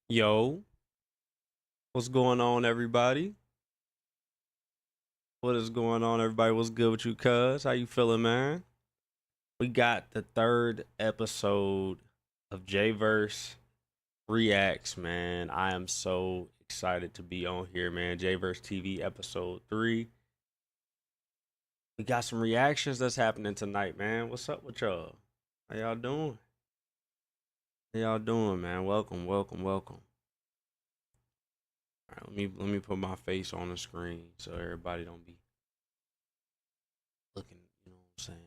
Yo, what's going on, everybody? What is going on, everybody? What's good with you, cuz? How you feeling, man? We got the third episode of Jvrse Reacts, man. I am so excited to be on here, man. Jvrse TV episode 3. We got some reactions that's happening tonight, man. What's up with y'all? How y'all doing? How y'all doing, man? Welcome, welcome, welcome. All right, let me put my face on the screen so everybody don't be looking, you know what I'm saying?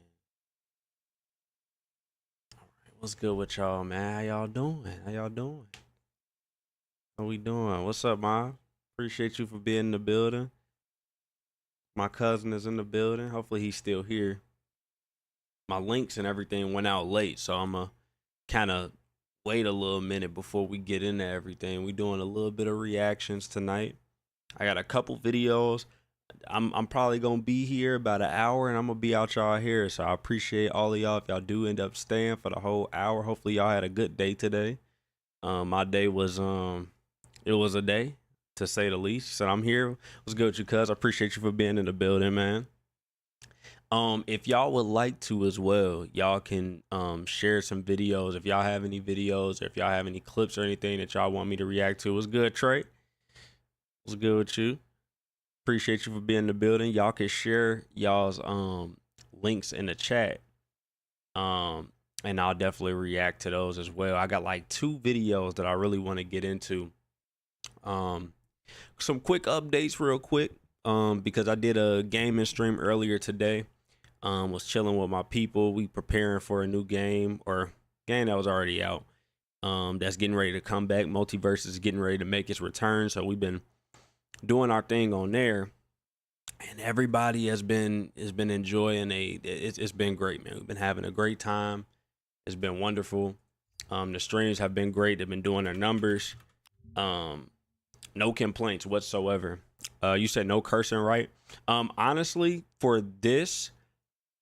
What's good with y'all, man? How y'all doing? How y'all doing? How we doing? What's up, Ma? Appreciate you for being in the building. My cousin is in the building. Hopefully he's still here. My links and everything went out late, so I'ma kind of wait a little minute before we get into everything. We doing a little bit of reactions tonight. I got a couple videos. I'm probably gonna be here about an hour, and I'm gonna be out y'all here. So I appreciate all of y'all if y'all do end up staying for the whole hour. Hopefully y'all had a good day today. My day was it was a day to say the least. So I'm here. What's good with you, cuz? I appreciate you for being in the building, man. If y'all would like to as well, y'all can share some videos. If y'all have any videos, or if y'all have any clips or anything that y'all want me to react to. What's good, Trey? What's good with you? Appreciate you for being in the building. Y'all can share y'all's links in the chat. And I'll definitely react to those as well. I got like 2 videos that I really want to get into. Some quick updates real quick. Because I did a gaming stream earlier today. Was chilling with my people. We preparing for a new game, or game that was already out. That's getting ready to come back. Multiverse is getting ready to make its return. So we've been doing our thing on there. And everybody has been enjoying it's been great, man. We've been having a great time. It's been wonderful. The streams have been great. They've been doing their numbers. No complaints whatsoever. You said no cursing, right? Honestly, for this,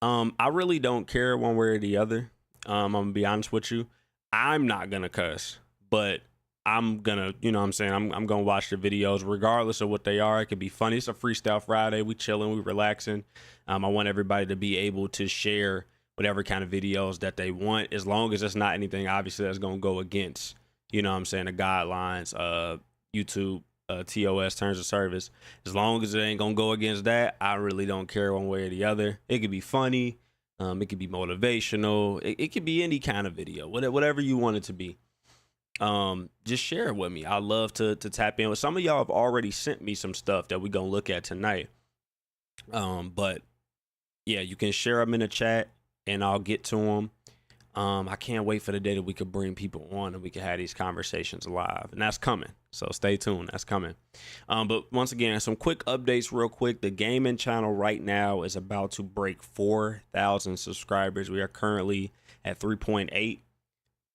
I really don't care one way or the other. I'm gonna be honest with you. I'm not gonna cuss, but I'm gonna, you know what I'm saying? I'm gonna watch the videos regardless of what they are. It could be funny. It's a freestyle Friday. We chilling, we relaxing. I want everybody to be able to share whatever kind of videos that they want, as long as it's not anything obviously that's gonna go against, you know what I'm saying, the guidelines, YouTube, TOS terms of service. As long as it ain't gonna go against that, I really don't care one way or the other. It could be funny, it could be motivational, it could be any kind of video, whatever you want it to be. Just share it with me. I love to tap in with some of y'all. Have already sent me some stuff that we gonna look at tonight. But yeah, you can share them in the chat and I'll get to them. I can't wait for the day that we could bring people on and we can have these conversations live, and that's coming. So stay tuned. That's coming. But once again, some quick updates real quick. The gaming channel right now is about to break 4,000 subscribers. We are currently at 3.8.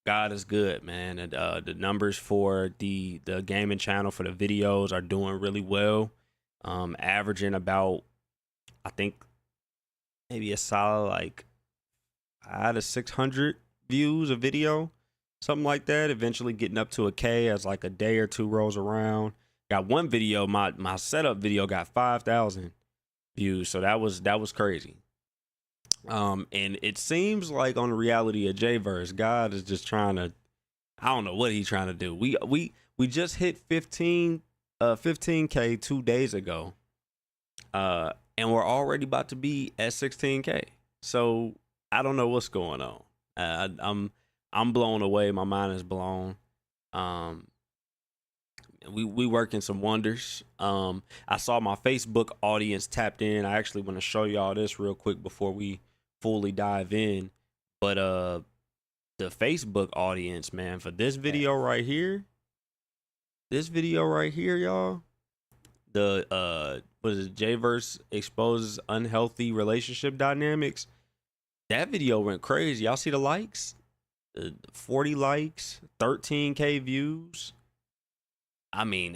God is good, man. And the numbers for the gaming channel for the videos are doing really well. Averaging about, I think, maybe a solid like 600 views a video, something like that. Eventually getting up to a K as like a day or two rolls around. Got one video, my setup video got 5,000 views, so that was crazy. And it seems like on the reality of Jvrse, God is just trying to, I don't know what he's trying to do. We just hit 15K 2 days ago. And we're already about to be at 16K. So I don't know what's going on. I'm blown away. My mind is blown. We working some wonders. I saw my Facebook audience tapped in. I actually want to show y'all this real quick before we fully dive in. But the Facebook audience, man, for this video right here, y'all, the what is it, Jvrse exposes unhealthy relationship dynamics. That video went crazy. Y'all see the likes? 40 likes, 13K views. I mean,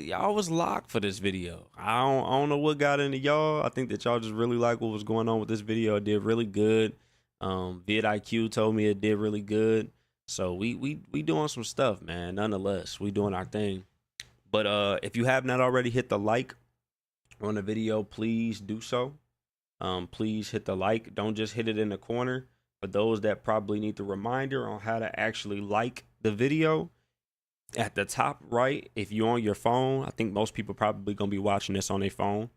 y'all was locked for this video. I don't know what got into y'all. I think that y'all just really like what was going on with this video. It did really good. VidIQ told me it did really good. So we doing some stuff, man. Nonetheless, we doing our thing. But if you have not already hit the like on the video, please do so. Please hit the like. Don't just hit it in the corner. For those that probably need the reminder on how to actually like the video, at the top right, if you're on your phone, I think most people probably gonna be watching this on their phone,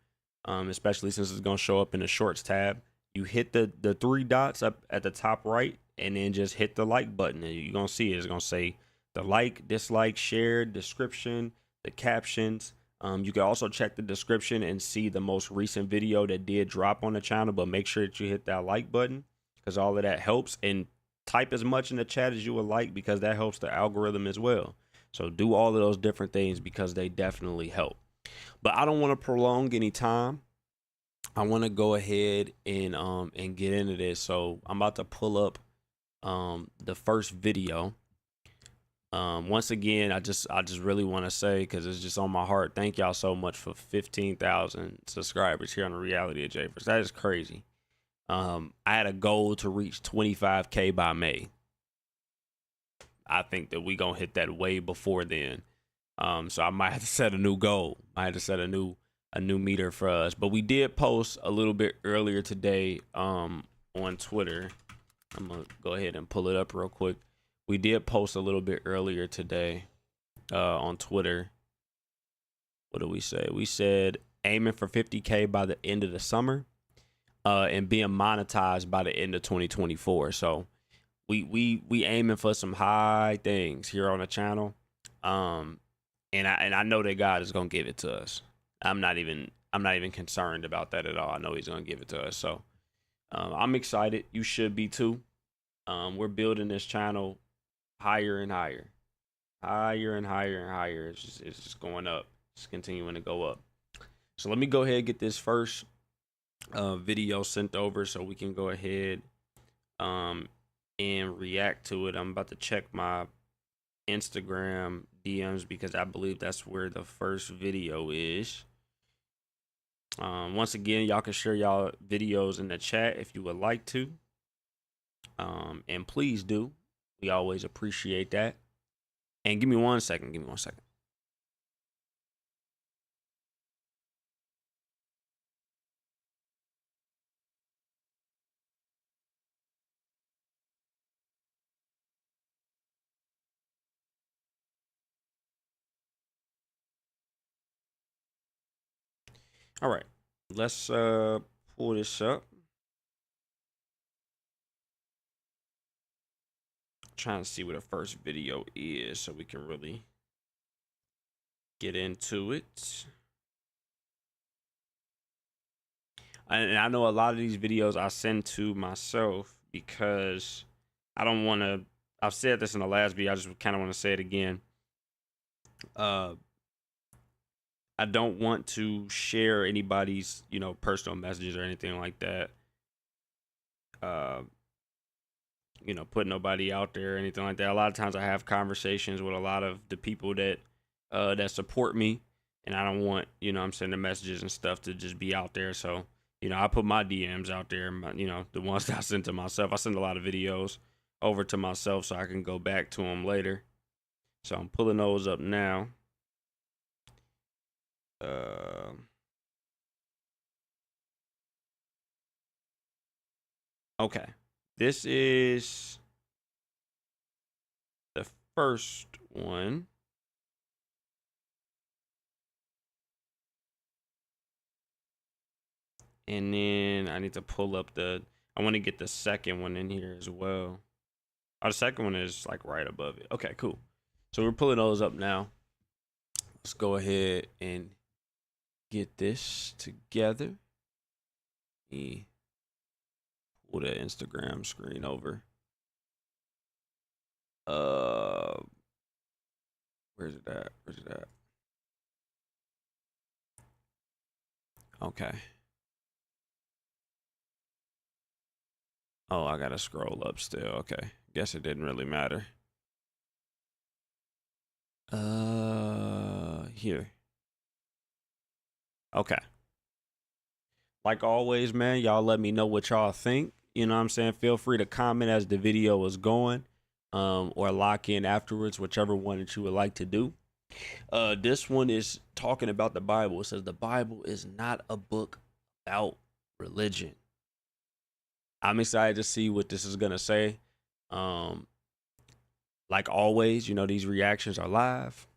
especially since it's gonna show up in the shorts tab. You hit the three dots up at the top right, and then just hit the like button, and you're gonna see it. It's gonna say the like, dislike, share, description, the captions. You can also check the description and see the most recent video that did drop on the channel, but make sure that you hit that like button because all of that helps. And type as much in the chat as you would like because that helps the algorithm as well. So do all of those different things because they definitely help. But I don't want to prolong any time. I want to go ahead and get into this. So I'm about to pull up the first video. Once again, I just really want to say, because it's just on my heart, thank y'all so much for 15,000 subscribers here on the Reality of Jvrse. That is crazy. I had a goal to reach 25K by May. I think that we gonna hit that way before then. So I might have to set a new goal. I had to set a new meter for us. But we did post a little bit earlier today on Twitter. I'm gonna go ahead and pull it up real quick. We did post a little bit earlier today on Twitter. What did we say? We said aiming for 50K by the end of the summer and being monetized by the end of 2024. So we aiming for some high things here on the channel. And I know that God is gonna give it to us. I'm not even concerned about that at all. I know He's gonna give it to us. So I'm excited. You should be too. We're building this channel higher and higher, higher and higher and higher. It's just going up. It's continuing to go up. So let me go ahead and get this first video sent over so we can go ahead and react to it. I'm about to check my Instagram DMs because I believe that's where the first video is. Once again, y'all can share y'all videos in the chat if you would like to. And please do. We always appreciate that. And give me 1 second. Give me 1 second. All right. Let's pull this up. Trying to see what the first video is so we can really get into it. And I know a lot of these videos I send to myself because I don't want to. I've said this in the last video. I just kind of want to say it again. I don't want to share anybody's, personal messages or anything like that. Put nobody out there or anything like that. A lot of times I have conversations with a lot of the people that support me, and I don't want, I'm sending messages and stuff to just be out there. So, I put my DMs out there, the ones that I send to myself. I send a lot of videos over to myself so I can go back to them later. So I'm pulling those up now. Okay. This is the first one. And then I need to pull up I want to get the second one in here as well. Oh, the second one is like right above it. Okay, cool. So we're pulling those up now. Let's go ahead and get this together. Me pull the Instagram screen over. Where's it at? Okay. Oh, I gotta scroll up still. Okay. Guess it didn't really matter. Here. Okay. Like always, man, y'all let me know what y'all think. You know what I'm saying? Feel free to comment as the video is going. or lock in afterwards, whichever one that you would like to do. This one is talking about the Bible. It says the Bible is not a book about religion. I'm excited to see what this is gonna say. Um, like always, these reactions are live.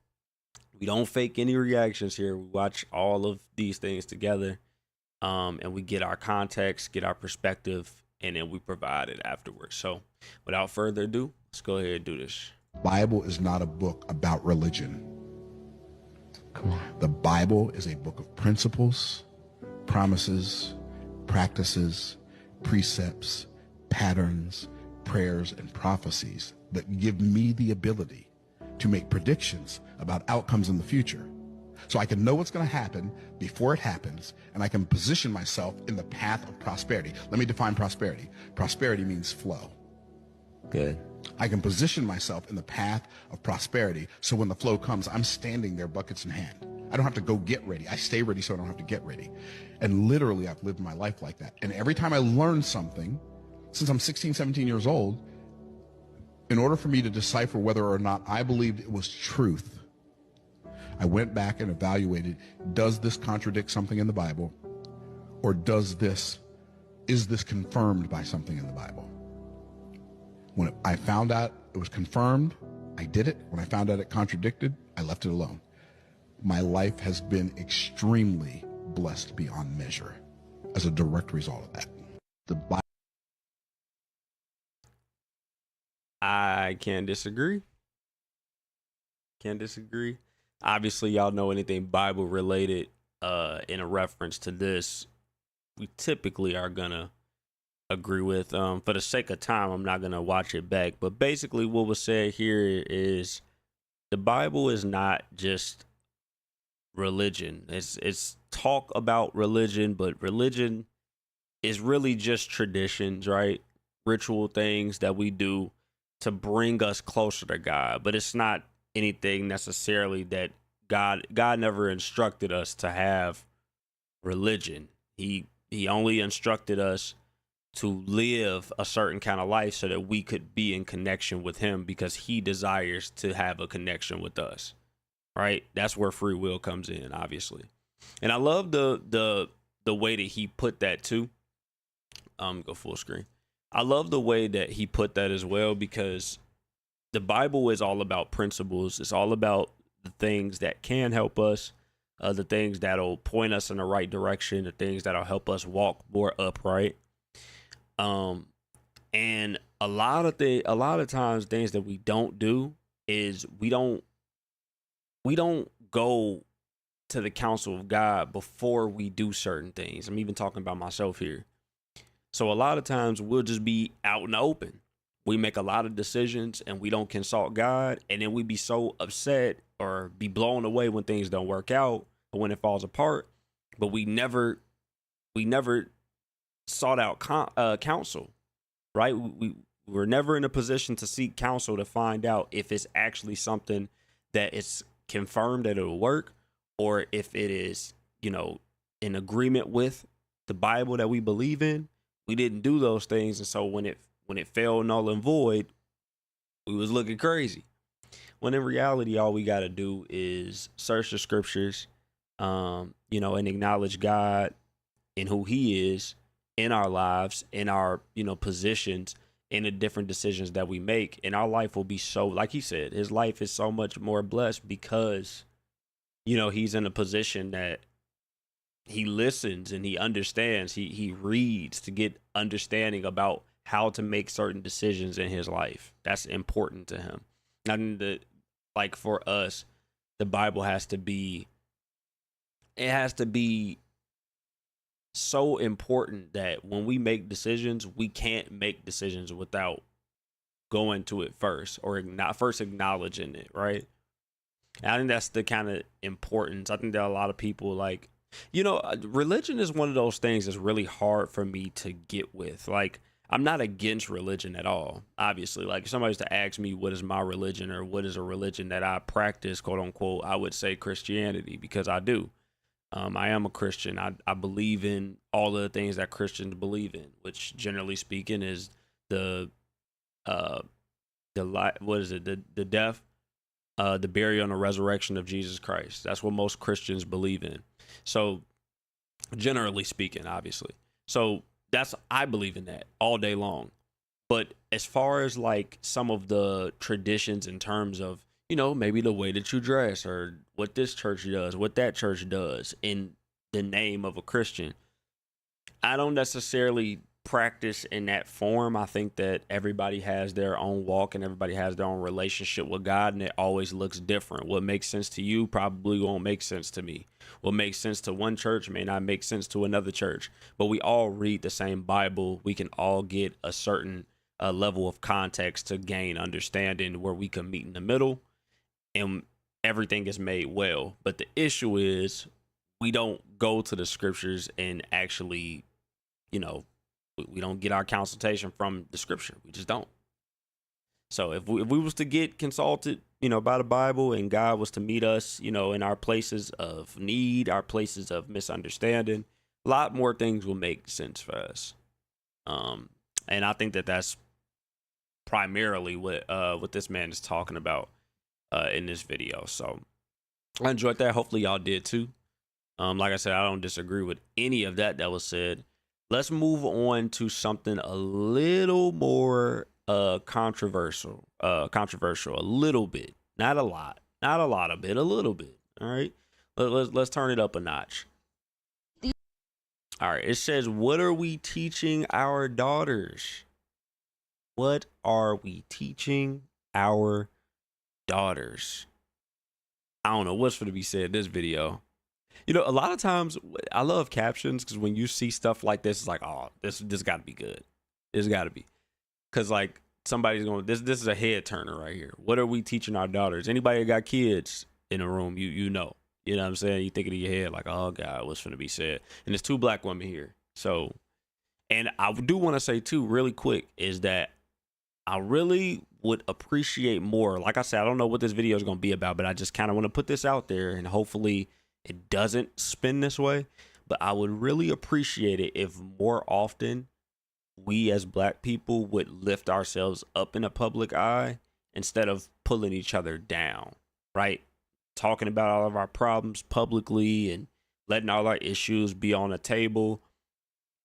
We don't fake any reactions here. We watch all of these things together, and we get our context, get our perspective, and then we provide it afterwards. So, without further ado, let's go ahead and do this. Bible is not a book about religion. Come on. The Bible is a book of principles, promises, practices, precepts, patterns, prayers, and prophecies that give me the ability to make predictions about outcomes in the future. So I can know what's going to happen before it happens, and I can position myself in the path of prosperity. Let me define prosperity. Prosperity means flow. Good. I can position myself in the path of prosperity, so when the flow comes, I'm standing there buckets in hand. I don't have to go get ready. I stay ready so I don't have to get ready. And literally, I've lived my life like that. And every time I learn something, since I'm 16, 17 years old, in order for me to decipher whether or not I believed it was truth, I went back and evaluated, does this contradict something in the Bible? Or is this confirmed by something in the Bible? When I found out it was confirmed, I did it. When I found out it contradicted, I left it alone. My life has been extremely blessed beyond measure as a direct result of that. The Bible. I can't disagree. Can't disagree. Obviously, y'all know anything Bible related in a reference to this, we typically are gonna agree with. For the sake of time, I'm not gonna watch it back. But basically, what was said here is the Bible is not just religion. It's talk about religion, but religion is really just traditions, right? Ritual things that we do to bring us closer to God. But it's not anything necessarily that God never instructed us to have religion. He only instructed us to live a certain kind of life so that we could be in connection with him, because he desires to have a connection with us, right? That's where free will comes in, obviously. And I love the way that he put that too. Go full screen. I love the way that he put that as well, because the Bible is all about principles. It's all about the things that can help us, the things that'll point us in the right direction, the things that'll help us walk more upright. And a lot of times things that we don't do is we don't go to the counsel of God before we do certain things. I'm even talking about myself here. So a lot of times we'll just be out in the open. We make a lot of decisions and we don't consult God, and then we be so upset or be blown away when things don't work out or when it falls apart. But we never sought out counsel, right? We were never in a position to seek counsel to find out if it's actually something that it's confirmed that it'll work, or if it is, in agreement with the Bible that we believe in. We didn't do those things, and so when it fell null and void, we was looking crazy. When in reality, all we got to do is search the scriptures, and acknowledge God and who he is in our lives, in our, positions, in the different decisions that we make. And our life will be so, like he said, his life is so much more blessed because, he's in a position that he listens and he understands. He reads to get understanding about how to make certain decisions in his life. That's important to him. And like for us, the Bible has to be so important that when we make decisions, we can't make decisions without going to it first, or not first acknowledging it, right? And I think that's the kind of importance. I think that a lot of people religion is one of those things that's really hard for me to get with. Like, I'm not against religion at all, obviously. Like, if somebody was to ask me what is my religion or what is a religion that I practice, quote unquote, I would say Christianity, because I do. I am a Christian. I believe in all of the things that Christians believe in, which generally speaking is the what is it? The death, the burial, and the resurrection of Jesus Christ. That's what most Christians believe in. So, generally speaking, obviously. So I believe in that all day long. But as far as like some of the traditions in terms of, maybe the way that you dress or what this church does, what that church does in the name of a Christian, I don't necessarily practice in that form. I think that everybody has their own walk and everybody has their own relationship with God, and it always looks different. What makes sense to you probably won't make sense to me. What makes sense to one church may not make sense to another church, but we all read the same Bible. We can all get a certain level of context to gain understanding where we can meet in the middle and everything is made well. But the issue is we don't go to the scriptures and actually, we don't get our consultation from the scripture. We just don't. So if we was to get consulted, by the Bible, and God was to meet us, in our places of need, our places of misunderstanding, a lot more things will make sense for us. And I think that that's primarily what this man is talking about in this video. So I enjoyed that. Hopefully y'all did too. Like I said, I don't disagree with any of that was said. Let's move on to something a little more controversial a little bit, not a lot of it, a little bit. All right, let's turn it up a notch. All right, it says, what are we teaching our daughters? What are we teaching our daughters? I don't know what's for to be said in this video. A lot of times I love captions because when you see stuff like this, it's like, oh, this got to be good. This got to be. Because like somebody's going, this is a head turner right here. What are we teaching our daughters? Anybody that got kids in the room, you know. You know what I'm saying? You think it in your head like, oh, God, what's going to be said? And there's 2 black women here. So, and I do want to say too, really quick, is that I really would appreciate more. Like I said, I don't know what this video is going to be about, but I just kind of want to put this out there and hopefully it doesn't spin this way. But I would really appreciate it if more often we as black people would lift ourselves up in the public eye instead of pulling each other down, right? Talking about all of our problems publicly and letting all our issues be on the table.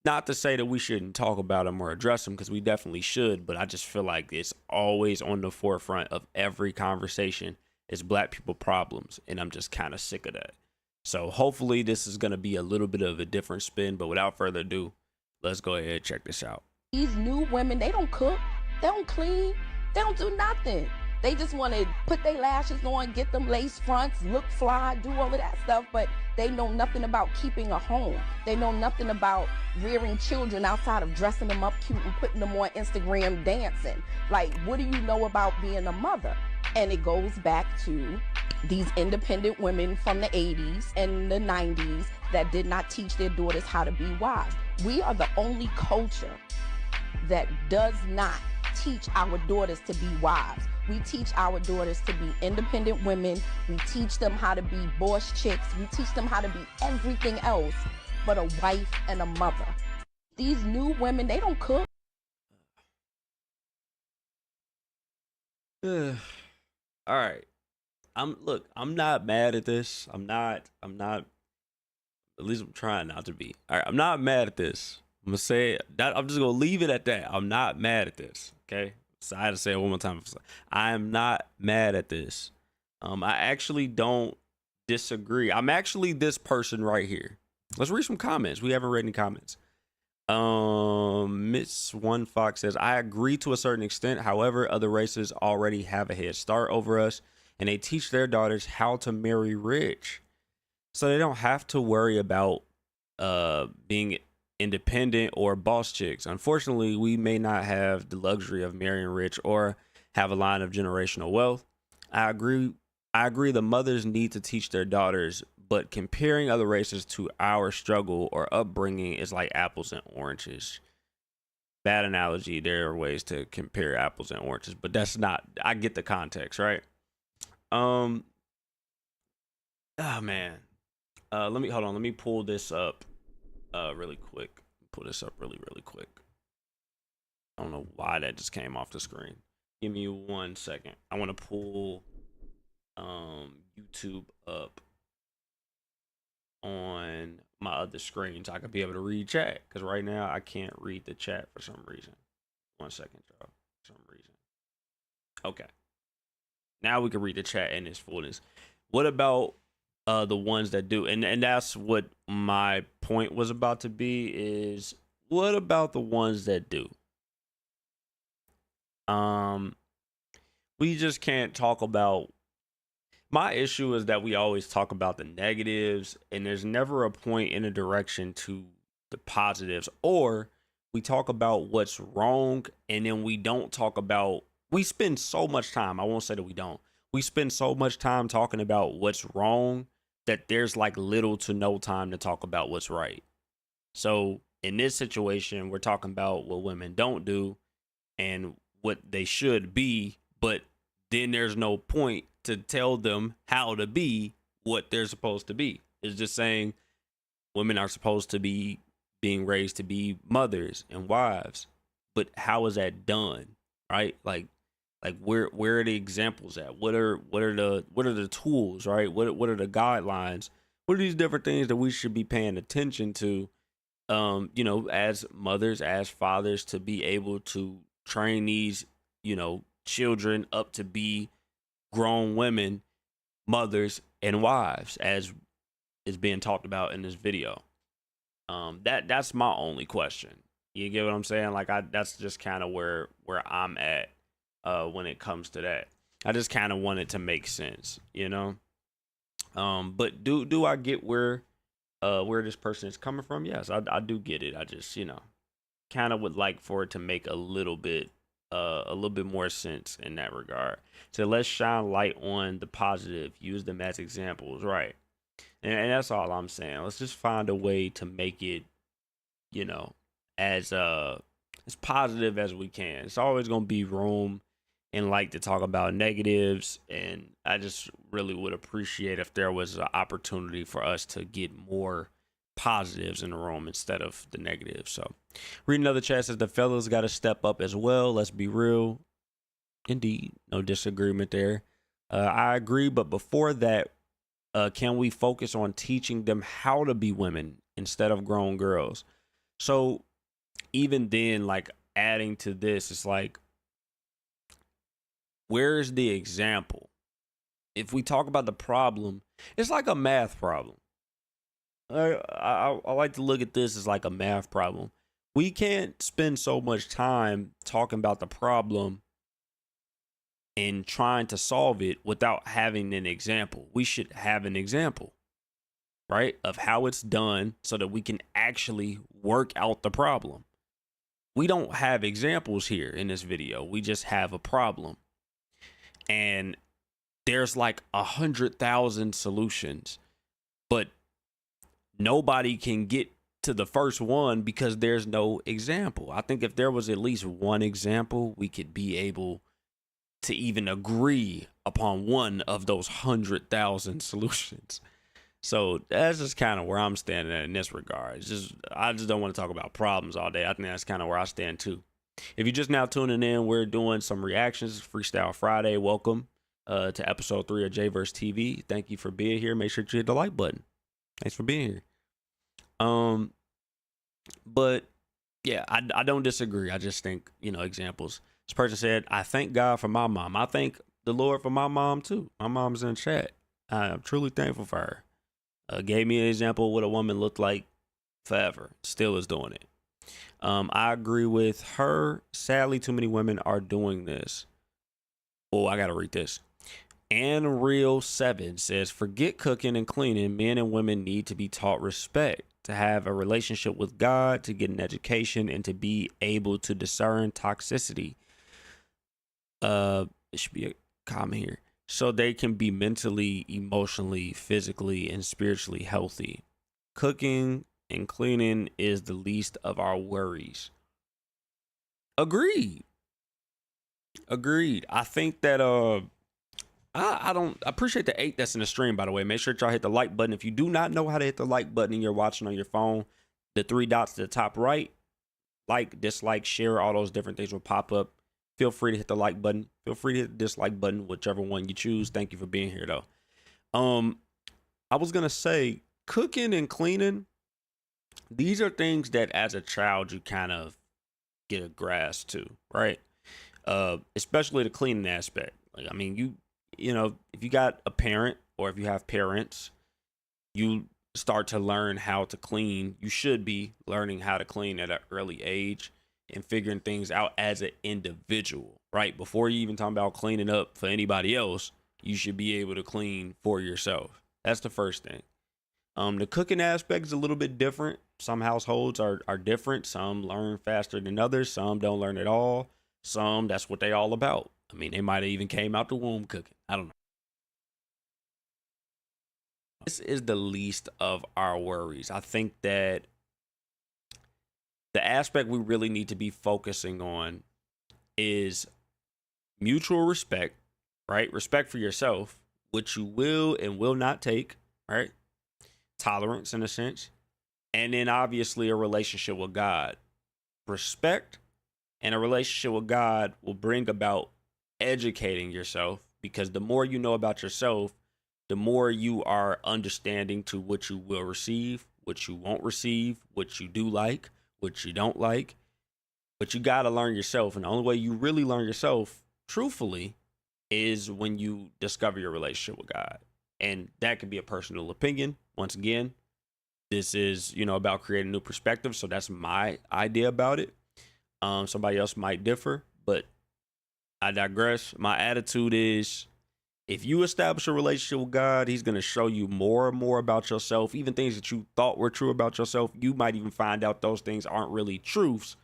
Not to say that we shouldn't talk about them or address them, because we definitely should, but I just feel like it's always on the forefront of every conversation is black people problems, and I'm just kind of sick of that. So hopefully this is going to be a little bit of a different spin, but without further ado, let's go ahead and check this out. These new women, they don't cook, they don't clean, they don't do nothing. They just want to put their lashes on, get them lace fronts, look fly, do all of that stuff, but they know nothing about keeping a home. They know nothing about rearing children outside of dressing them up cute and putting them on Instagram dancing. Like, what do you know about being a mother? And it goes back to these independent women from the 80s and the 90s that did not teach their daughters how to be wives. We are the only culture that does not teach our daughters to be wives. We teach our daughters to be independent women. We teach them how to be boss chicks. We teach them how to be everything else but a wife and a mother. These new women, they don't cook. All right. I'm not mad at this. I'm not, at least I'm trying not to be. All right, I'm not mad at this. I'm gonna say that. I'm just gonna leave it at that. I'm not mad at this. Okay. So I had to say it one more time. I am not mad at this. I actually don't disagree. I'm actually this person right here. Let's read some comments. We haven't read any comments. Miss One Fox says, I agree to a certain extent. However, other races already have a head start over us, and they teach their daughters how to marry rich, so they don't have to worry about being independent or boss chicks. Unfortunately, we may not have the luxury of marrying rich or have a line of generational wealth. I agree the mothers need to teach their daughters, but comparing other races to our struggle or upbringing is like apples and oranges. Bad analogy. There are ways to compare apples and oranges, but that's not, I get the context, right? Oh man. Let me pull this up really quick. Pull this up really quick. I don't know why that just came off the screen. Give me 1 second. I want to pull YouTube up on my other screen so I could be able to read chat. Because right now I can't read the chat for some reason. 1 second, y'all. For some reason. Okay. Now we can read the chat in its fullness. What about the ones that do? And that's what my point was about to be, is what about the ones that do? We just can't talk about. My issue is that we always talk about the negatives and there's never a point in a direction to the positives, or we talk about what's wrong and then we don't talk about. We spend so much time. I won't say that we don't. We spend so much time talking about what's wrong that there's like little to no time to talk about what's right. So in this situation, we're talking about what women don't do and what they should be, but then there's no point to tell them how to be what they're supposed to be. It's just saying women are supposed to be being raised to be mothers and wives, but how is that done? Right? Like where are the examples at? What are the tools, right? What are the guidelines? What are these different things that we should be paying attention to, as mothers, as fathers, to be able to train these, children up to be grown women, mothers, and wives, as is being talked about in this video. That's my only question. You get what I'm saying? Like that's just kind of where I'm at when it comes to that. I just kind of want it to make sense, But do I get where this person is coming from? Yes, I do get it. I just kind of would like for it to make a little bit more sense in that regard. So let's shine light on the positive, use them as examples, right? And that's all I'm saying. Let's just find a way to make it, as positive as we can. It's always gonna be room and like to talk about negatives, and I just really would appreciate if there was an opportunity for us to get more positives in the room instead of the negatives. So read another chat says the fellas got to step up as well. Let's be real. Indeed, no disagreement there. I agree, but before that, can we focus on teaching them how to be women instead of grown girls? So even then, like adding to this, it's like, where's the example? If we talk about the problem, it's like a math problem. I like to look at this as like a math problem. We can't spend so much time talking about the problem and trying to solve it without having an example. We should have an example, right, of how it's done so that we can actually work out the problem. We don't have examples here in this video. We just have a problem. And there's like 100,000 solutions, but nobody can get to the first one because there's no example. I think if there was at least one example, we could be able to even agree upon one of those 100,000 solutions. So that's just kind of where I'm standing at in this regard. I just don't want to talk about problems all day. I think that's kind of where I stand too. If you're just now tuning in, we're doing some reactions. Freestyle Friday. Welcome to episode 3 of Jvrse TV. Thank you for being here. Make sure you hit the like button. Thanks for being here. But yeah, I don't disagree. I just think, examples. This person said, I thank God for my mom. I thank the Lord for my mom too. My mom's in chat. I am truly thankful for her. Gave me an example of what a woman looked like forever. Still is doing it. I agree with her. Sadly, too many women are doing this. Oh, I got to read this. Anreal7 says, forget cooking and cleaning. Men and women need to be taught respect, to have a relationship with God, to get an education, and to be able to discern toxicity. It should be a comment here. So they can be mentally, emotionally, physically, and spiritually healthy. Cooking and cleaning is the least of our worries. Agreed. I think that I appreciate the 8 that's in the stream, by the way. Make sure y'all hit the like button. If you do not know how to hit the like button and you're watching on your phone, the 3 dots to the top right, like, dislike, share, all those different things will pop up. Feel free to hit the like button. Feel free to hit the dislike button, whichever one you choose. Thank you for being here, though. I was gonna say, cooking and cleaning, these are things that as a child you kind of get a grasp to, right? Especially the cleaning aspect. Like, I mean, you know, if you got a parent or if you have parents, you start to learn how to clean. You should be learning how to clean at an early age and figuring things out as an individual, right? Before you even talk about cleaning up for anybody else, you should be able to clean for yourself. That's the first thing. The cooking aspect is a little bit different. Some households are different. Some learn faster than others. Some don't learn at all. Some, that's what they all about. I mean, they might have even came out the womb cooking. I don't know. This is the least of our worries. I think that the aspect we really need to be focusing on is mutual respect, right? Respect for yourself, which you will and will not take, right? Tolerance in a sense. And then obviously a relationship with God. Respect and a relationship with God will bring about educating yourself, because the more you know about yourself, the more you are understanding to what you will receive, what you won't receive, what you do like, what you don't like. But you got to learn yourself. And the only way you really learn yourself, truthfully, is when you discover your relationship with God. And that can be a personal opinion. Once again, this is, you know, about creating a new perspective. So that's my idea about it. Somebody else might differ, but I digress. My attitude is, if you establish a relationship with God, he's going to show you more and more about yourself. Even things that you thought were true about yourself, you might even find out those things aren't really truths.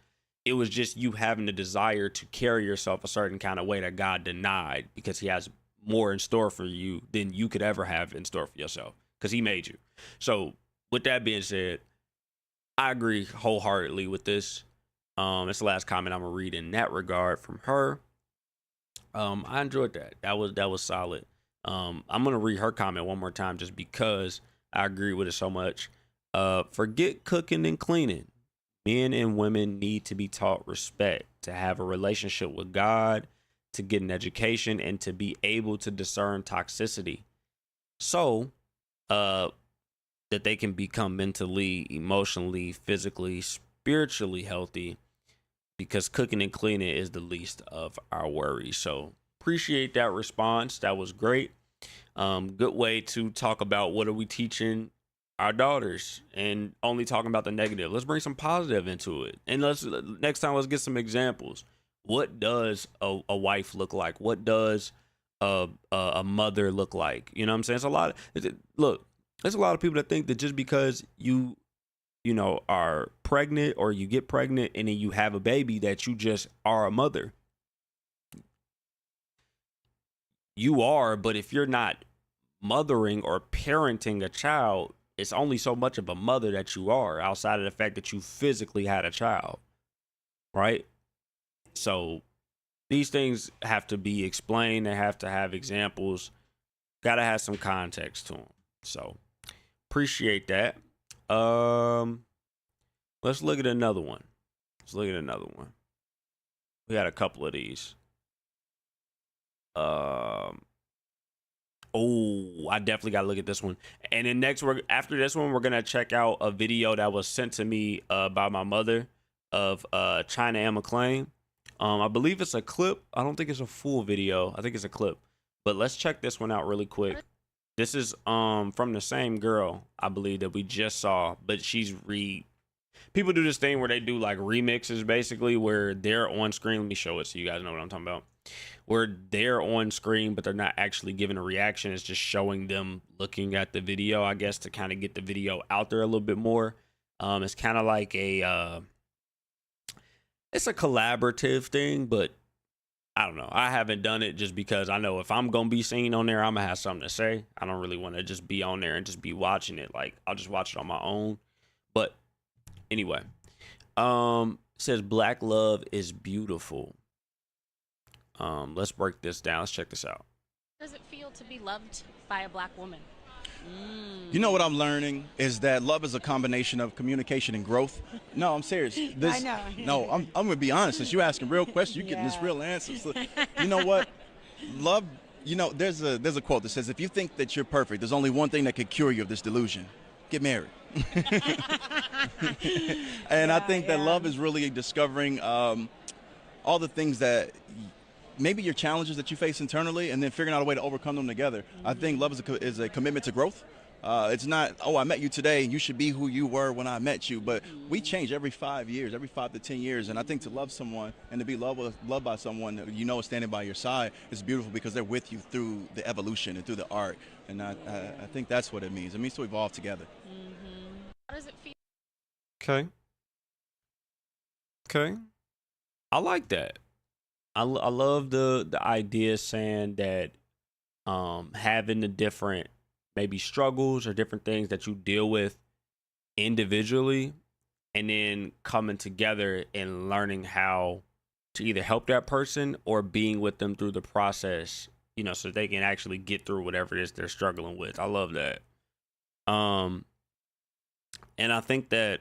It was just you having the desire to carry yourself a certain kind of way that God denied, because he has more in store for you than you could ever have in store for yourself, because he made you. So with that being said, I agree wholeheartedly with this. It's the last comment I'm going to read in that regard from her. I enjoyed that. That was solid. I'm gonna read her comment one more time just because I agree with it so much. Forget cooking and cleaning. Men and women need to be taught respect, to have a relationship with God, to get an education, and to be able to discern toxicity, so that they can become mentally, emotionally, physically, spiritually healthy. Because cooking and cleaning is the least of our worries. So appreciate that response. That was great. Good way to talk about what are we teaching our daughters, and only talking about the negative. Let's bring some positive into it. And next time, let's get some examples. What does a wife look like? What does a mother look like? You know what I'm saying? It's a lot. Look, there's a lot of people that think that just because you know, are pregnant or you get pregnant and then you have a baby, that you just are a mother. You are, but if you're not mothering or parenting a child, it's only so much of a mother that you are, outside of the fact that you physically had a child, right? So these things have to be explained. They have to have examples. Got to have some context to them. So appreciate that. Let's look at another one. We got a couple of these. I definitely got to look at this one. And then after this one, we're going to check out a video that was sent to me by my mother of China and McClain. I believe it's a clip. I don't think it's a full video. I think it's a clip. But let's check this one out really quick. This is from the same girl, I believe, that we just saw, but people do this thing where they do like remixes, basically, where they're on screen. Let me show it so you guys know what I'm talking about. Where they're on screen, but they're not actually giving a reaction. It's just showing them looking at the video, I guess, to kind of get the video out there a little bit more. It's kind of like it's a collaborative thing, but I don't know. I haven't done it just because I know if I'm going to be seen on there, I'm going to have something to say. I don't really want to just be on there and just be watching it. Like, I'll just watch it on my own. But anyway, it says black love is beautiful. Let's break this down. Let's check this out. How does it feel to be loved by a black woman? You know what I'm learning is that love is a combination of communication and growth. No, I'm serious. I know. No, I'm gonna be honest. Since you asking real questions, you getting this real answer. So, you know what? Love. You know, there's a quote that says, "If you think that you're perfect, there's only one thing that could cure you of this delusion: get married." And I think that love is really discovering all the things that maybe your challenges that you face internally, and then figuring out a way to overcome them together. I think love is a commitment to growth. It's not, oh, I met you today and you should be who you were when I met you, but we change every 5 years, every 5 to 10 years. And I think to love someone and to be loved by someone that you know is standing by your side is beautiful because they're with you through the evolution and through the art. And I think that's what it means. It means to evolve together. How does it feel? Okay. I like that. I love the idea saying that having the different maybe struggles or different things that you deal with individually and then coming together and learning how to either help that person or being with them through the process, you know, so they can actually get through whatever it is they're struggling with. I love that. And I think that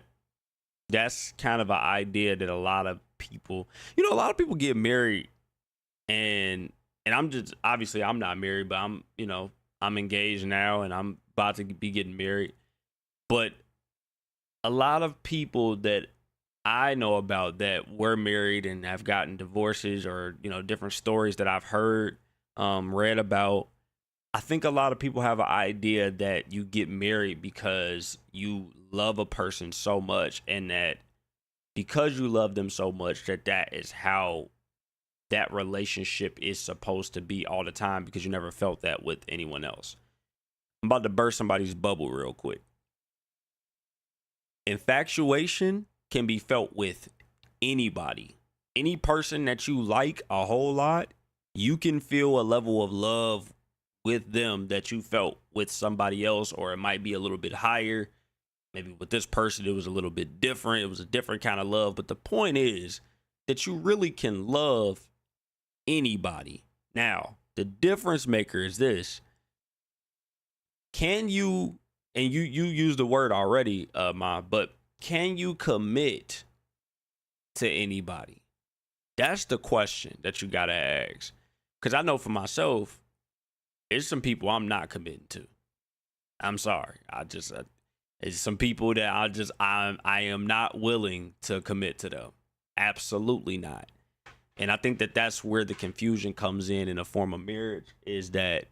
that's kind of an idea that a lot of people, you know, a lot of people get married and I'm just, obviously I'm not married, but I'm, you know, I'm engaged now and I'm about to be getting married. But a lot of people that I know about that were married and have gotten divorces or, you know, different stories that I've heard, read about. I think a lot of people have an idea that you get married because you love a person so much and that because you love them so much that is how that relationship is supposed to be all the time because you never felt that with anyone else. I'm about to burst somebody's bubble real quick. Infatuation can be felt with anybody. Any person that you like a whole lot, you can feel a level of love with them that you felt with somebody else, or it might be a little bit higher. Maybe with this person, it was a little bit different. It was a different kind of love. But the point is that you really can love anybody. Now, the difference maker is this. Can you, and you used the word already, but can you commit to anybody? That's the question that you got to ask. Because I know for myself, there's some people I'm not committing to. I'm sorry. It's some people that I am not willing to commit to them. Absolutely not. And I think that that's where the confusion comes in a form of marriage, is that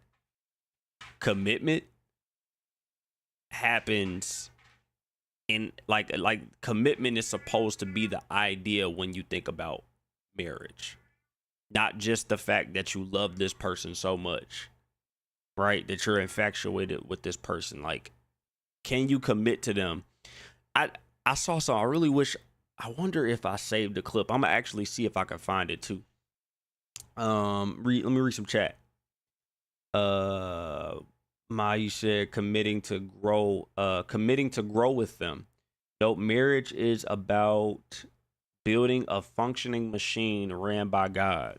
commitment happens in like commitment is supposed to be the idea when you think about marriage, not just the fact that you love this person so much, right? That you're infatuated with this person. Like, can you commit to them? I saw some. I wonder if I saved the clip. I'm gonna actually see if I can find it too. Let me read some chat. You said committing to grow with them. Nope, marriage is about building a functioning machine ran by God.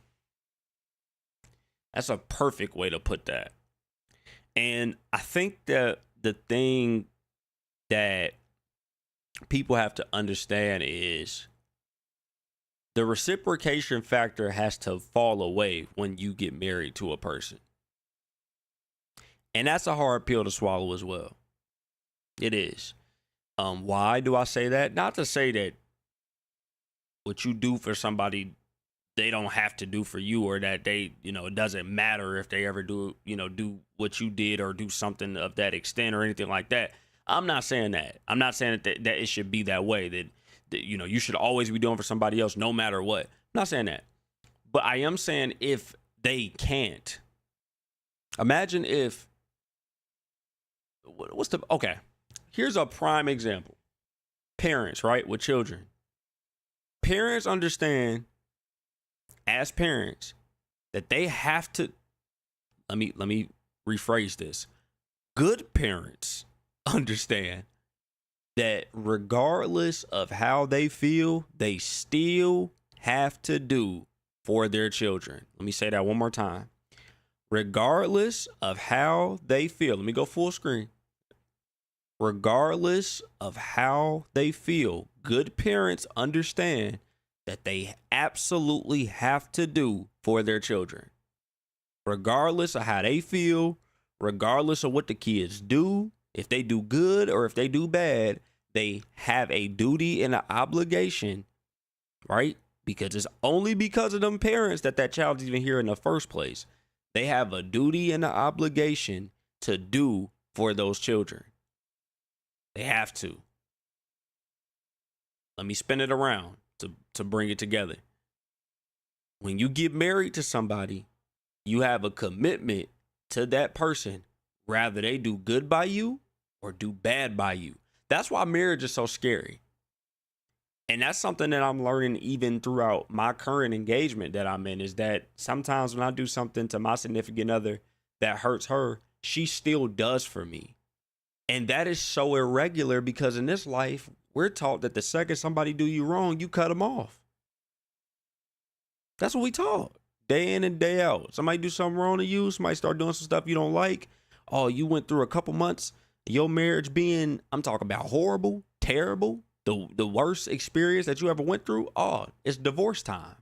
That's a perfect way to put that. And I think that the thing that people have to understand is the reciprocation factor has to fall away when you get married to a person. And that's a hard pill to swallow as well. It is. Why do I say that? Not to say that what you do for somebody, they don't have to do for you, or that they, it doesn't matter if they ever do what you did or do something of that extent or anything like that. I'm not saying that. I'm not saying that it should be that way, that you should always be doing for somebody else no matter what. I'm not saying that. But I am saying if they can't. Imagine if, okay, here's a prime example. Parents, right, with children. Parents understand, as parents, that they have to, let me rephrase this. Good parents understand that regardless of how they feel, they still have to do for their children. Let me say that one more time. Regardless of how they feel, let me go full screen. regardless of how they feel, good parents understand that they absolutely have to do for their children. Regardless of how they feel, regardless of what the kids do, if they do good or if they do bad, they have a duty and an obligation, right? Because it's only because of them parents that that child's even here in the first place. They have a duty and an obligation to do for those children. They have to. Let me spin it around to bring it together. When you get married to somebody, you have a commitment to that person, rather they do good by you or do bad by you. That's why marriage is so scary. And that's something that I'm learning even throughout my current engagement that I'm in, is that sometimes when I do something to my significant other that hurts her, she still does for me. And that is so irregular because in this life, we're taught that the second somebody do you wrong, you cut them off. That's what we taught day in and day out. Somebody do something wrong to you, somebody start doing some stuff you don't like. Oh, you went through a couple months, your marriage being, I'm talking about horrible, terrible, the worst experience that you ever went through. Oh, it's divorce time.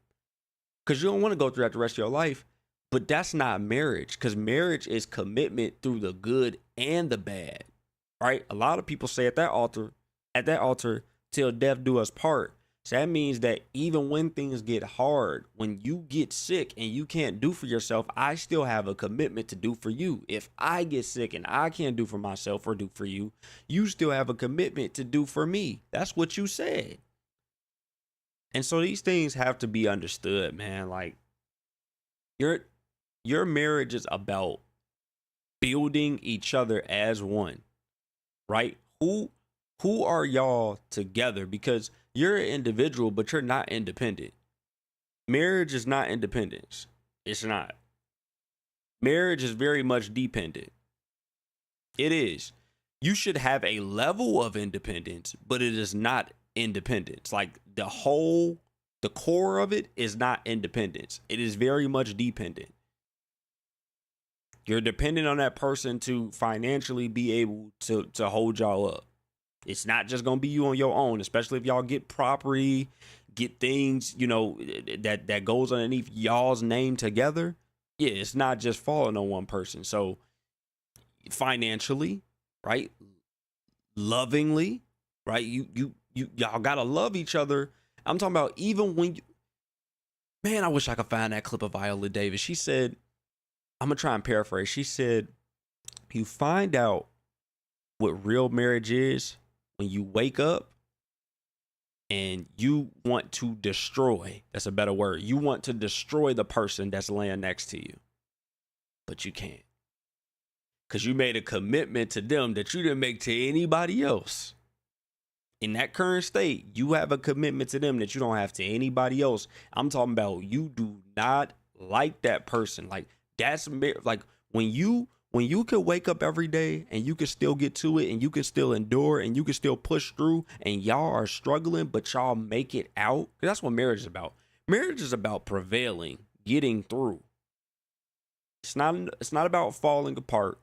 Because you don't want to go through that the rest of your life. But that's not marriage, because marriage is commitment through the good and the bad. Right? A lot of people say at that altar, till death do us part. So that means that even when things get hard, when you get sick and you can't do for yourself, I still have a commitment to do for you. If I get sick and I can't do for myself or do for you, you still have a commitment to do for me. That's what you said. And so these things have to be understood, man. Like your marriage is about building each other as one, right? Who are y'all together? Because you're an individual, but you're not independent. Marriage is not independence. It's not. Marriage is very much dependent. It is. You should have a level of independence, but it is not independence. Like the core of it is not independence. It is very much dependent. You're dependent on that person to financially be able to hold y'all up. It's not just going to be you on your own, especially if y'all get property, get things, that goes underneath y'all's name together. Yeah, it's not just falling on one person. So financially, right? Lovingly, right? Y'all got to love each other. I'm talking about even when man, I wish I could find that clip of Viola Davis. She said, I'm going to try and paraphrase. She said, you find out what real marriage is when you wake up and you want to destroy, that's a better word. You want to destroy the person that's laying next to you, but you can't. Because you made a commitment to them that you didn't make to anybody else. In that current state, you have a commitment to them that you don't have to anybody else. I'm talking about you do not like that person. Like that's like when you could wake up every day and you can still get to it and you can still endure and you can still push through and y'all are struggling, but y'all make it out. That's what marriage is about. Marriage is about prevailing, getting through. It's not about falling apart.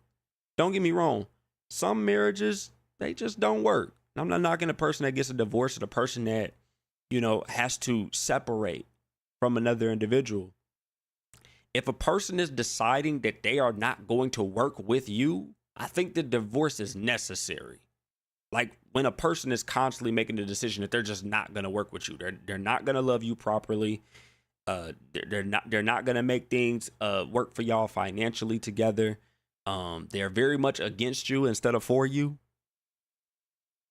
Don't get me wrong. Some marriages, they just don't work. I'm not knocking the person that gets a divorce or the person that, has to separate from another individual. If a person is deciding that they are not going to work with you, I think the divorce is necessary. Like when a person is constantly making the decision that they're just not going to work with you, they're not going to love you properly. They're not going to make things work for y'all financially together. They're very much against you instead of for you.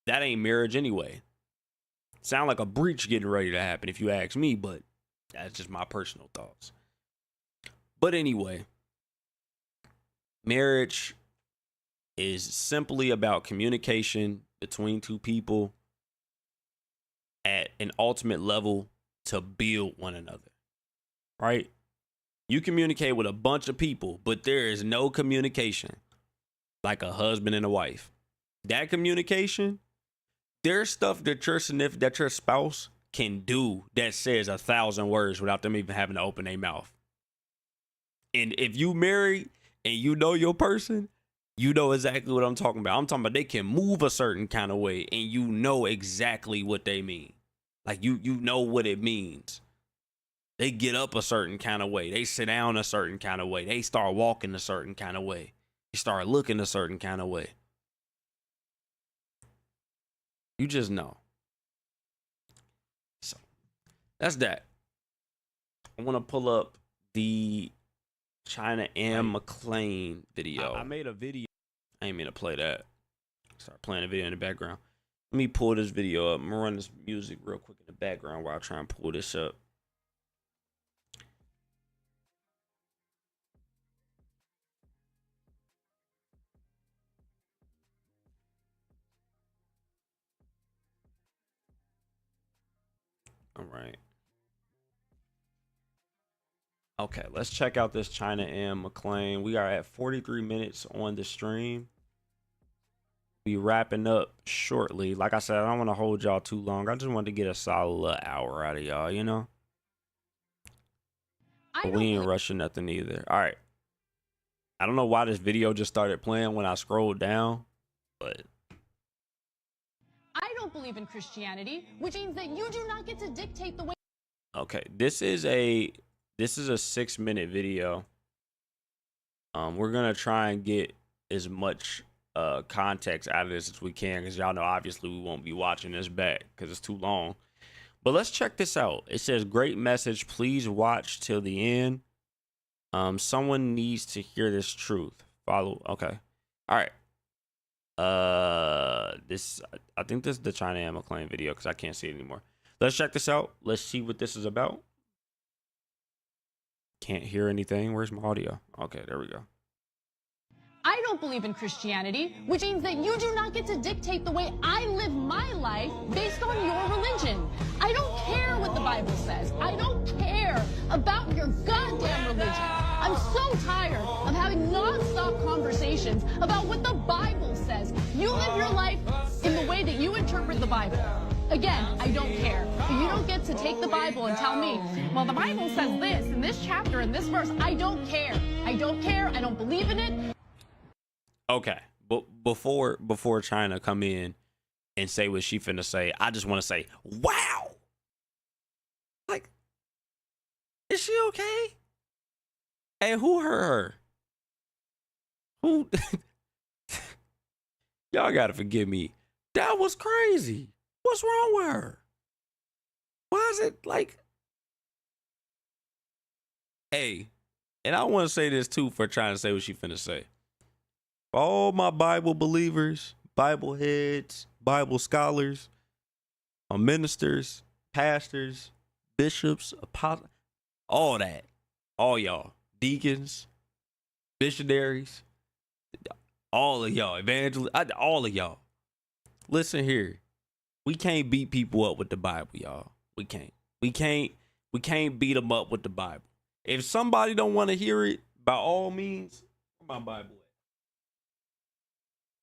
That ain't marriage anyway. Sound like a breach getting ready to happen if you ask me, but that's just my personal thoughts. But anyway, marriage is simply about communication between two people at an ultimate level to build one another, right? You communicate with a bunch of people, but there is no communication like a husband and a wife. That communication, there's stuff that your spouse can do that says 1,000 words without them even having to open their mouth. And if you married and you know your person, You know exactly what I'm talking about. I'm talking about they can move a certain kind of way and you know exactly what they mean. Like you know what it means. They get up a certain kind of way. They sit down a certain kind of way. They start walking a certain kind of way. They start looking a certain kind of way. You just know. So that's that. I want to pull up the China and McClain video. I made a video. I ain't mean to play that. Start playing a video in the background. Let me pull this video up. I'm gonna run this music real quick in the background while I try and pull this up. All right. Okay, let's check out this China and McClain. We are at 43 minutes on the stream. Be wrapping up shortly. Like I said, I don't want to hold y'all too long. I just wanted to get a solid hour out of y'all, you know? But we ain't rushing nothing either. All right. I don't know why this video just started playing when I scrolled down, but I don't believe in Christianity, which means that you do not get to dictate the way. okay, this is a 6-minute video. We're gonna try and get as much context out of this as we can, because y'all know obviously we won't be watching this back because it's too long. But let's check this out. It says, great message, please watch till the end. Someone needs to hear this truth. Follow. Okay. All right. I think this is the China and McClain video because I can't see it anymore. Let's check this out. Let's see what this is about. Can't hear anything. Where's my audio? Okay, there we go. I don't believe in Christianity, which means that you do not get to dictate the way I live my life based on your religion. I don't care what the Bible says. I don't care about your goddamn religion. I'm so tired of having non-stop conversations about what the Bible says. You live your life in the way that you interpret the Bible. Again, I don't care. But you don't get to take the Bible and tell me, well, the Bible says this in this chapter, in this verse. I don't care. I don't care. I don't believe in it. Okay, but before China come in and say what she finna say, I just want to say, wow. Like, is she okay? Hey, who hurt her? Who? Y'all gotta forgive me. That was crazy. What's wrong with her? Why is it like? Hey, and I want to say this too for trying to say what she finna say. All my Bible believers, Bible heads, Bible scholars, ministers, pastors, bishops, apostles, all that, all y'all, deacons, missionaries, all of y'all, evangelists, all of y'all. Listen here, we can't beat people up with the Bible, y'all. We can't beat them up with the Bible. If somebody don't want to hear it, by all means, where my Bible at?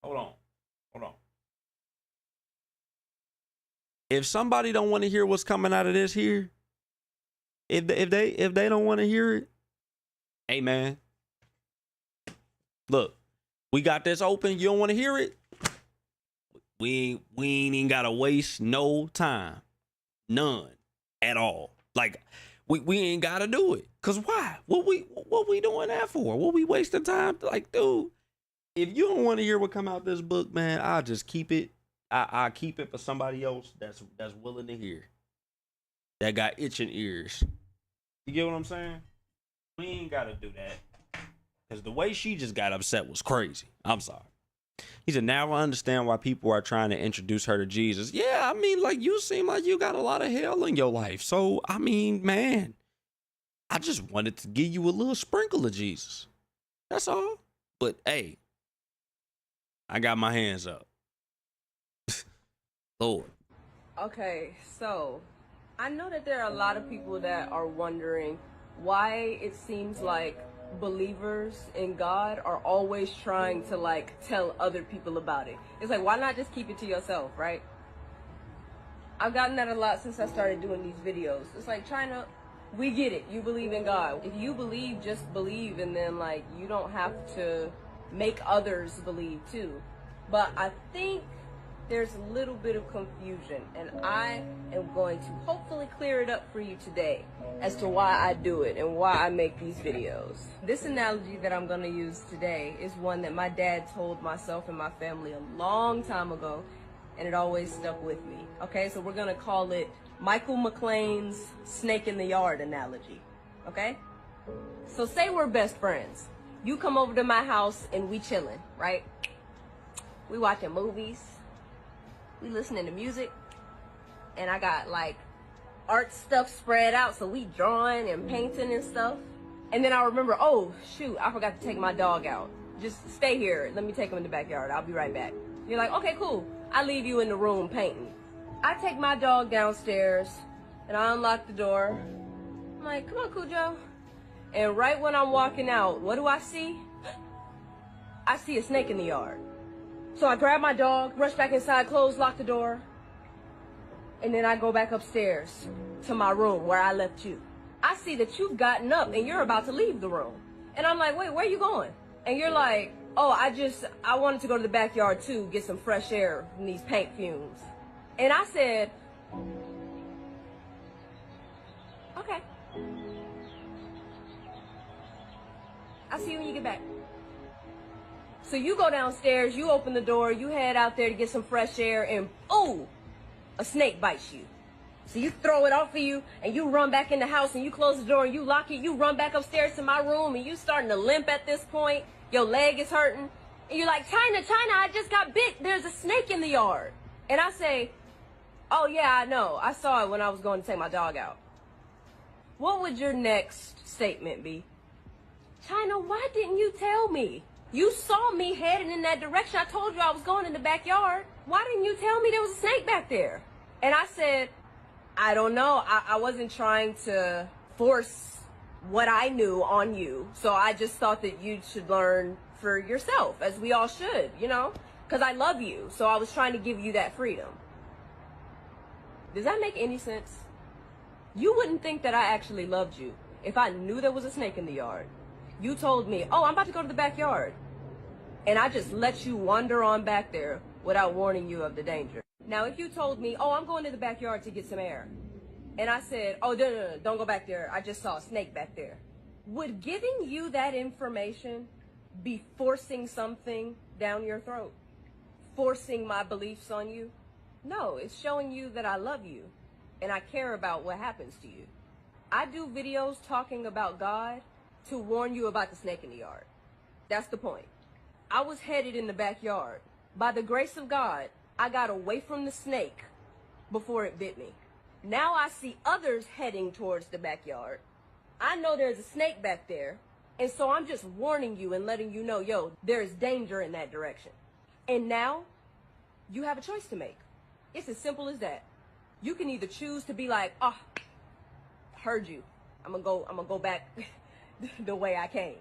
Hold on. If somebody don't want to hear what's coming out of this here, if they don't want to hear it, hey man, look, we got this open. You don't want to hear it? We ain't even gotta waste no time, none at all. Like we ain't gotta do it. Cause why? What we doing that for? What we wasting time? Like, dude. If you don't want to hear what come out this book, man, I'll just keep it. I keep it for somebody else that's willing to hear. That got itching ears. You get what I'm saying? We ain't gotta do that. Cause the way she just got upset was crazy. I'm sorry. He said, now I understand why people are trying to introduce her to Jesus. Yeah, I mean, like, you seem like you got a lot of hell in your life. So, I mean, man, I just wanted to give you a little sprinkle of Jesus. That's all. But hey, I got my hands up. Lord. Okay, so I know that there are a lot of people that are wondering why it seems like believers in God are always trying to like tell other people about it. It's like, why not just keep it to yourself, right? I've gotten that a lot since I started doing these videos. It's like, China, we get it. You believe in God. If you believe, just believe, and then like you don't have to make others believe too. But I think there's a little bit of confusion, and I am going to hopefully clear it up for you today as to why I do it and why I make these videos. This analogy that I'm going to use today is one that my dad told myself and my family a long time ago, and it always stuck with me. Okay, so we're going to call it Michael McLean's snake in the yard analogy. Okay? So say we're best friends. You come over to my house and we chilling, right? We watching movies. We listening to music, and I got like art stuff spread out, so we drawing and painting and stuff. And then I remember, oh shoot, I forgot to take my dog out. Just stay here, let me take him in the backyard, I'll be right back. You're like, okay, cool. I leave you in the room painting. I take my dog downstairs and I unlock the door. I'm like, come on, Cujo. And right when I'm walking out, what do I see? I see a snake in the yard. So I grab my dog, rush back inside, close, lock the door, and then I go back upstairs to my room where I left you. I see that you've gotten up and you're about to leave the room. And I'm like, wait, where are you going? And you're like, oh, I wanted to go to the backyard too, get some fresh air from these paint fumes. And I said, okay. I'll see you when you get back. So you go downstairs, you open the door, you head out there to get some fresh air, and oh, a snake bites you. So you throw it off of you, and you run back in the house, and you close the door, and you lock it, you run back upstairs to my room, and you starting to limp at this point. Your leg is hurting. And you're like, China, I just got bit. There's a snake in the yard. And I say, oh yeah, I know. I saw it when I was going to take my dog out. What would your next statement be? China, why didn't you tell me? You saw me heading in that direction. I told you I was going in the backyard. Why didn't you tell me there was a snake back there? And I said, I don't know. I wasn't trying to force what I knew on you. So I just thought that you should learn for yourself, as we all should, you know, because I love you. So I was trying to give you that freedom. Does that make any sense? You wouldn't think that I actually loved you if I knew there was a snake in the yard. You told me, oh, I'm about to go to the backyard. And I just let you wander on back there without warning you of the danger. Now, if you told me, oh, I'm going to the backyard to get some air. And I said, oh, no, don't go back there. I just saw a snake back there. Would giving you that information be forcing something down your throat? Forcing my beliefs on you? No, it's showing you that I love you and I care about what happens to you. I do videos talking about God to warn you about the snake in the yard. That's the point. I was headed in the backyard. By the grace of God, I got away from the snake before it bit me. Now I see others heading towards the backyard. I know there's a snake back there, and so I'm just warning you and letting you know, yo, there's danger in that direction. And now, you have a choice to make. It's as simple as that. You can either choose to be like, oh, heard you. I'm gonna go back the way I came.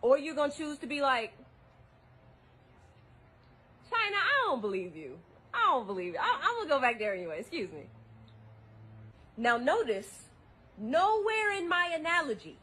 Or you're gonna choose to be like, China, I don't believe you. I don't believe you. I'm gonna go back there anyway, excuse me. Now notice, nowhere in my analogy,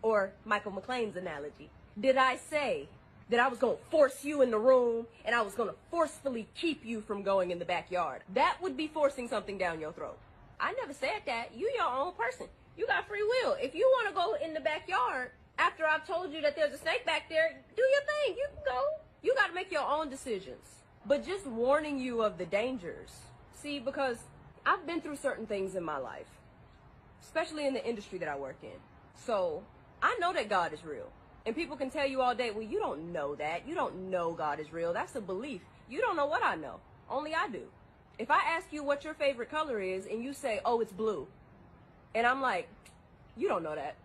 or Michael McLean's analogy, did I say that I was gonna force you in the room and I was gonna forcefully keep you from going in the backyard. That would be forcing something down your throat. I never said that. You your own person. You got free will. If you want to go in the backyard after I've told you that there's a snake back there, do your thing. You can go. You got to make your own decisions. But just warning you of the dangers. See, because I've been through certain things in my life, especially in the industry that I work in. So I know that God is real. And people can tell you all day, well, you don't know that. You don't know God is real. That's a belief. You don't know what I know. Only I do. If I ask you what your favorite color is and you say, oh, it's blue. And I'm like, you don't know that.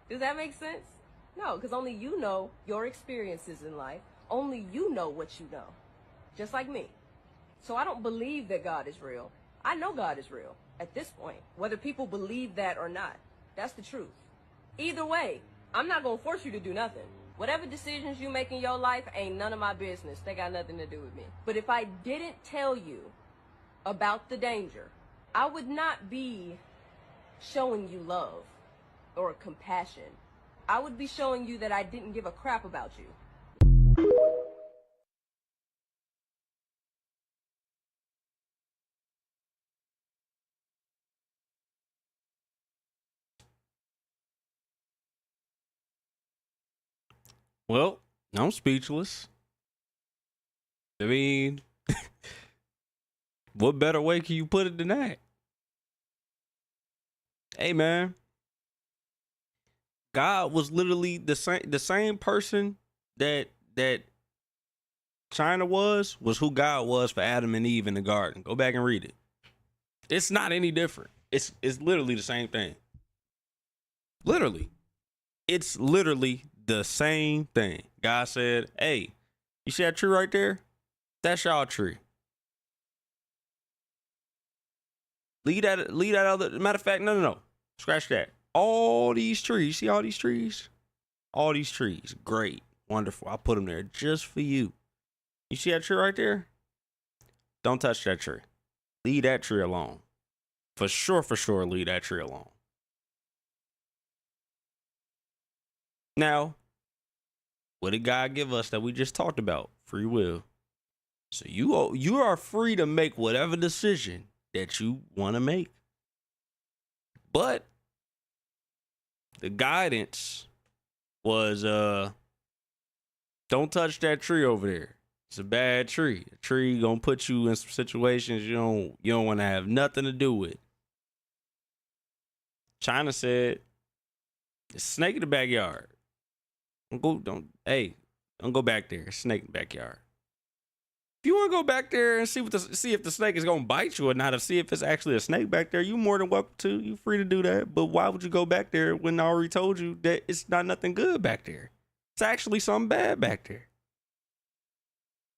Does that make sense? No, because only you know your experiences in life. Only you know what you know. Just like me. So I don't believe that God is real. I know God is real at this point, whether people believe that or not. That's the truth. Either way, I'm not going to force you to do nothing. Whatever decisions you make in your life ain't none of my business. They got nothing to do with me. But if I didn't tell you about the danger, I would not be showing you love or compassion I would be showing you that I didn't give a crap about you. Well, I'm speechless. I mean, what better way can you put it than that? Hey, man, God was literally the same person that China was who God was for Adam and Eve in the garden. Go back and read it. It's not any different. It's literally the same thing. Literally. It's literally the same thing. God said, hey, you see that tree right there? That's y'all tree. Leave that other. Matter of fact, no. Scratch that. All these trees. You see all these trees? All these trees. Great. Wonderful. I put them there just for you. You see that tree right there? Don't touch that tree. Leave that tree alone. For sure, leave that tree alone. Now, what did God give us that we just talked about? Free will. So you are free to make whatever decision that you want to make. But the guidance was don't touch that tree over there. It's a bad tree. A tree gonna put you in some situations you don't want to have nothing to do with. China said, "It's a snake in the backyard. Don't go back there. It's a snake in the backyard. If you want to go back there and see if the snake is gonna bite you or not, to see if it's actually a snake back there, you more than welcome to. You free to do that. But why would you go back there when I already told you that it's not nothing good back there? It's actually something bad back there.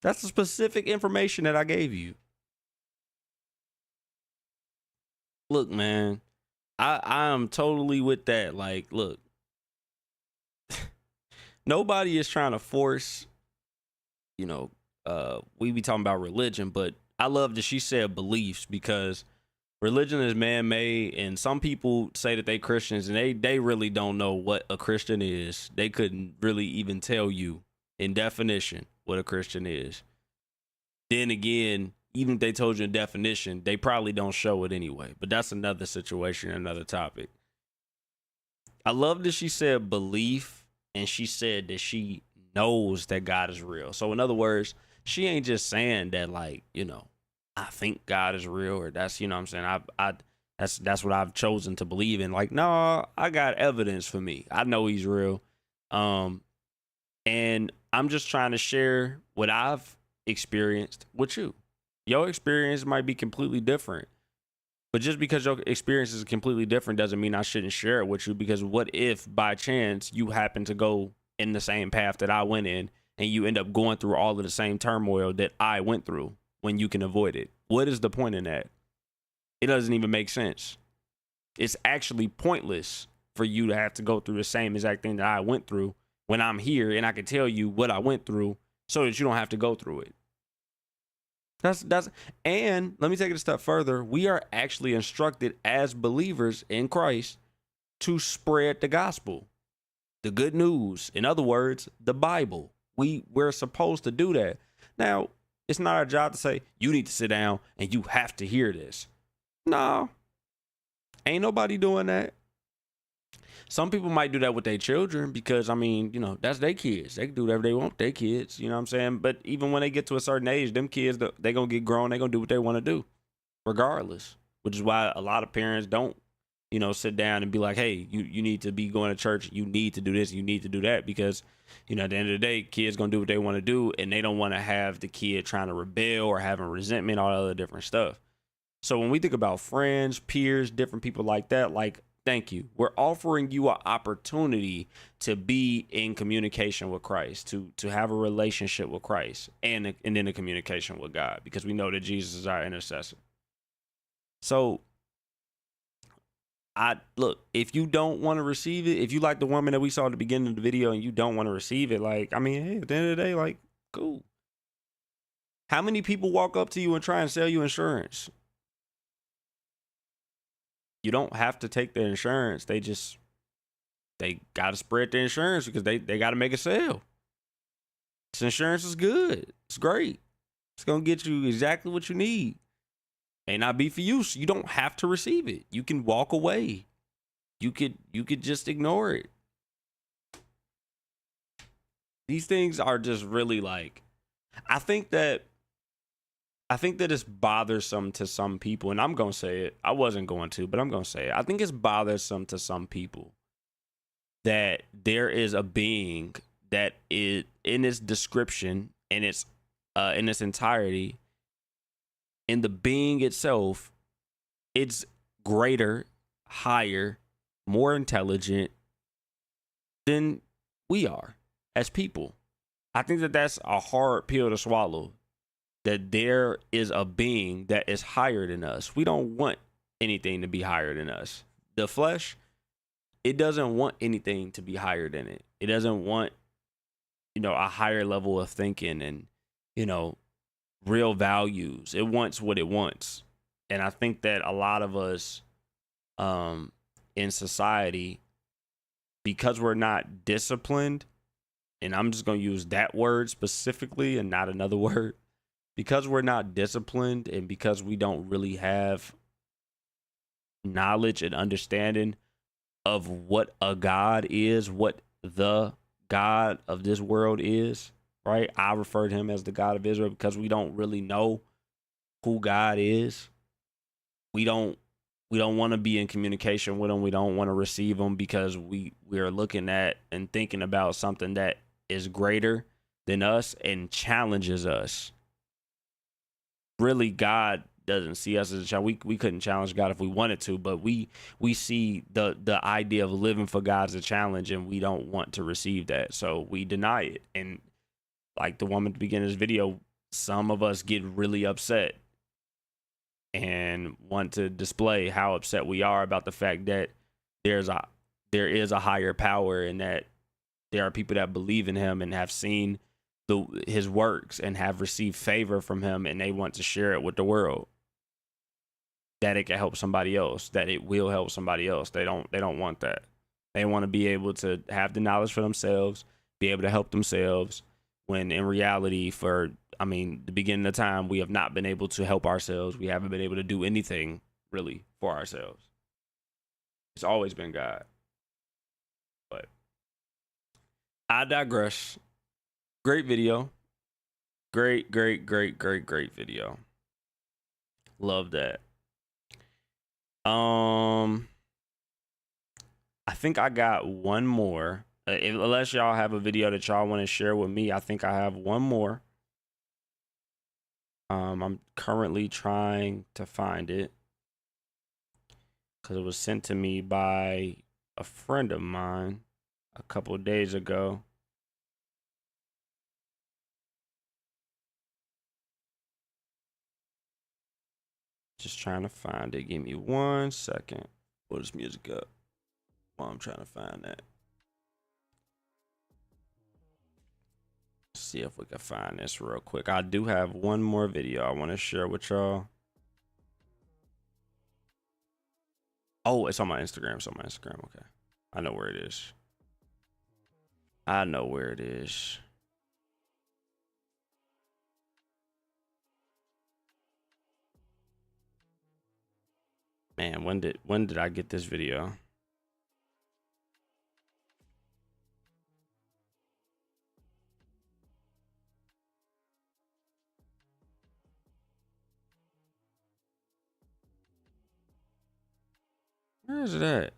That's the specific information that I gave you. Look, man, I am totally with that. Like, look, nobody is trying to force, we be talking about religion, but I love that she said beliefs, because religion is man-made, and some people say that they Christians and they really don't know what a Christian is. They couldn't really even tell you in definition what a Christian is. Then again, even if they told you in definition, they probably don't show it anyway. But that's another situation, another topic. I love that she said belief, and she said that she knows that God is real. So in other words, she ain't just saying that, like, I think God is real, or that's, what I'm saying, that's what I've chosen to believe in. Like, no, I got evidence for me. I know he's real. And I'm just trying to share what I've experienced with you. Your experience might be completely different, but just because your experience is completely different doesn't mean I shouldn't share it with you. Because what if by chance you happen to go in the same path that I went in, and you end up going through all of the same turmoil that I went through when you can avoid it? What is the point in that? It doesn't even make sense. It's actually pointless for you to have to go through the same exact thing that I went through when I'm here and I can tell you what I went through so that you don't have to go through it. And let me take it a step further. We are actually instructed as believers in Christ to spread the gospel, the good news. In other words, the Bible. We're supposed to do that. Now, it's not our job to say, you need to sit down and you have to hear this. No, ain't nobody doing that. Some people might do that with their children because, that's their kids. They can do whatever they want with their kids, you know what I'm saying? But even when they get to a certain age, them kids, they going to get grown. They going to do what they want to do regardless, which is why a lot of parents don't, sit down and be like, hey, you need to be going to church. You need to do this. You need to do that, because, at the end of the day, kids going to do what they want to do, and they don't want to have the kid trying to rebel or having resentment, all that other different stuff. So when we think about friends, peers, different people like that, like, thank you. We're offering you an opportunity to be in communication with Christ, to have a relationship with Christ, and then a communication with God, because we know that Jesus is our intercessor. So, if you don't want to receive it, if you like the woman that we saw at the beginning of the video and you don't want to receive it, hey, at the end of the day, like, cool. How many people walk up to you and try and sell you insurance? You don't have to take their insurance. They just they got to spread the insurance because they got to make a sale. This insurance is good. It's great. It's going to get you exactly what you need. May not be for you, so you don't have to receive it. You can walk away. You could just ignore it. These things are just really like, I think that it's bothersome to some people, and I'm going to say it. I wasn't going to, but I'm going to say it. I think it's bothersome to some people that there is a being that is in its description and it's in its entirety, in the being itself, it's greater, higher, more intelligent than we are as people. I think that that's a hard pill to swallow, that there is a being that is higher than us. We don't want anything to be higher than us. The flesh, it doesn't want anything to be higher than it. It doesn't want, a higher level of thinking and, real values. It wants what it wants. And I think that a lot of us in society, because we're not disciplined, and I'm just going to use that word specifically and not another word, because we're not disciplined and because we don't really have knowledge and understanding of what a God is, what the God of this world is, right? I refer to him as the God of Israel because we don't really know who God is. We don't want to be in communication with him. We don't want to receive him because we're looking at and thinking about something that is greater than us and challenges us. Really, God doesn't see us as a challenge. We couldn't challenge God if we wanted to, but we see the idea of living for God as a challenge, and we don't want to receive that, so we deny it. And like the woman at the beginning of this video, some of us get really upset and want to display how upset we are about the fact that there is a higher power, and that there are people that believe in him and have seen his works and have received favor from him, and they want to share it with the world, that it can help somebody else, that it will help somebody else. They don't want that. They want to be able to have the knowledge for themselves, be able to help themselves, when in reality, the beginning of time, we have not been able to help ourselves. We haven't been able to do anything really for ourselves. It's always been God. But I digress. Great video. Great video. Love that. I think I got one more. Unless y'all have a video that y'all want to share with me, I think I have one more. I'm currently trying to find it because it was sent to me by a friend of mine a couple of days ago. Just trying to find it. Give me 1 second. Pull this music up while I'm trying to find that. See if we can find this real quick. I do have one more video I want to share with y'all. Oh, it's on my Instagram. It's on my Instagram. Okay. I know where it is. Man, when did I get this video? Where is it at?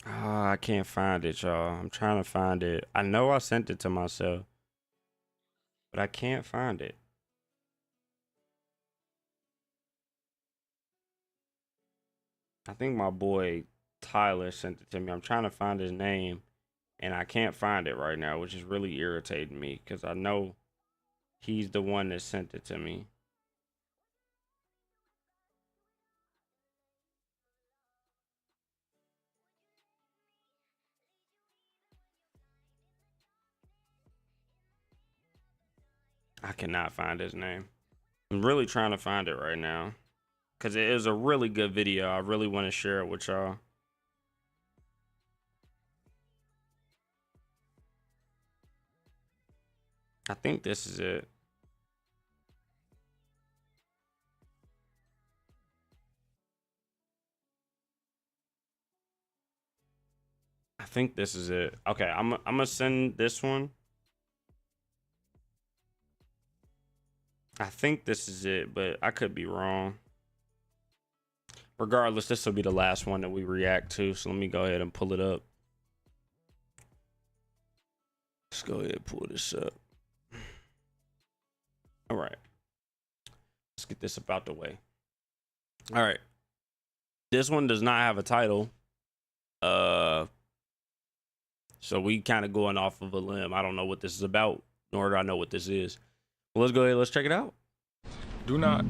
I can't find it, y'all. I'm trying to find it. I know I sent it to myself, but I can't find it. I think my boy Tyler sent it to me. I'm trying to find his name, and I can't find it right now, which is really irritating me because I know he's the one that sent it to me. I cannot find his name. I'm really trying to find it right now because it is a really good video. I really want to share it with y'all. I think this is it. I think this is it. Okay, I'm gonna send this one. I think this is it, but I could be wrong. Regardless, this will be the last one that we react to. So let me go ahead and pull it up. Let's go ahead and pull this up. All right. Let's get this up out the way. All right. This one does not have a title. So we kind of going off of a limb. I don't know what this is about, nor do I know what this is. Well, let's go ahead. Let's check it out. Do not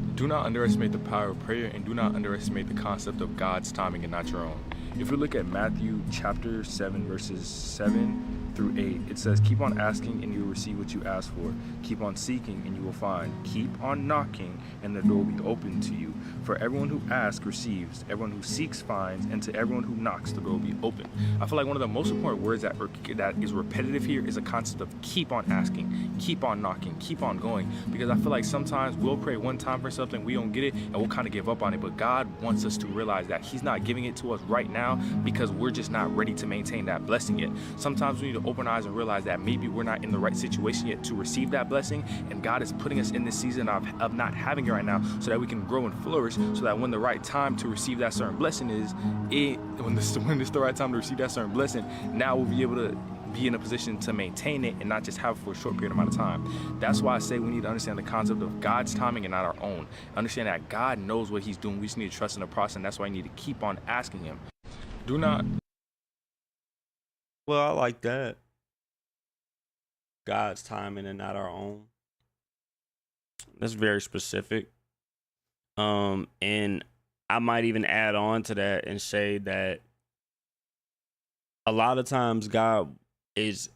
underestimate the power of prayer, and do not underestimate the concept of God's timing and not your own. If we look at Matthew chapter 7, verses 7 through 8, it says, keep on asking and you will receive what you ask for. Keep on seeking and you will find. Keep on knocking and the door will be open to you. For everyone who asks receives, everyone who seeks finds, and to everyone who knocks the door will be open. I feel like one of the most important words that is repetitive here is a concept of keep on asking, keep on knocking, keep on going. Because I feel like sometimes we'll pray one time for something, we don't get it, and we'll kind of give up on it. But God wants us to realize that he's not giving it to us right now because we're just not ready to maintain that blessing yet. Sometimes we need to open our eyes and realize that maybe we're not in the right situation yet to receive that blessing, and God is putting us in this season of not having it right now so that we can grow and flourish, so that when the right time to receive that certain blessing is, when it's the right time to receive that certain blessing, now we'll be able to be in a position to maintain it and not just have it for a short period amount of time. That's why I say we need to understand the concept of God's timing and not our own. Understand that God knows what he's doing. We just need to trust in the process, and that's why I need to keep on asking him. Do not. Well, I like that. God's timing and not our own. That's very specific. And I might even add on to that and say that a lot of times God is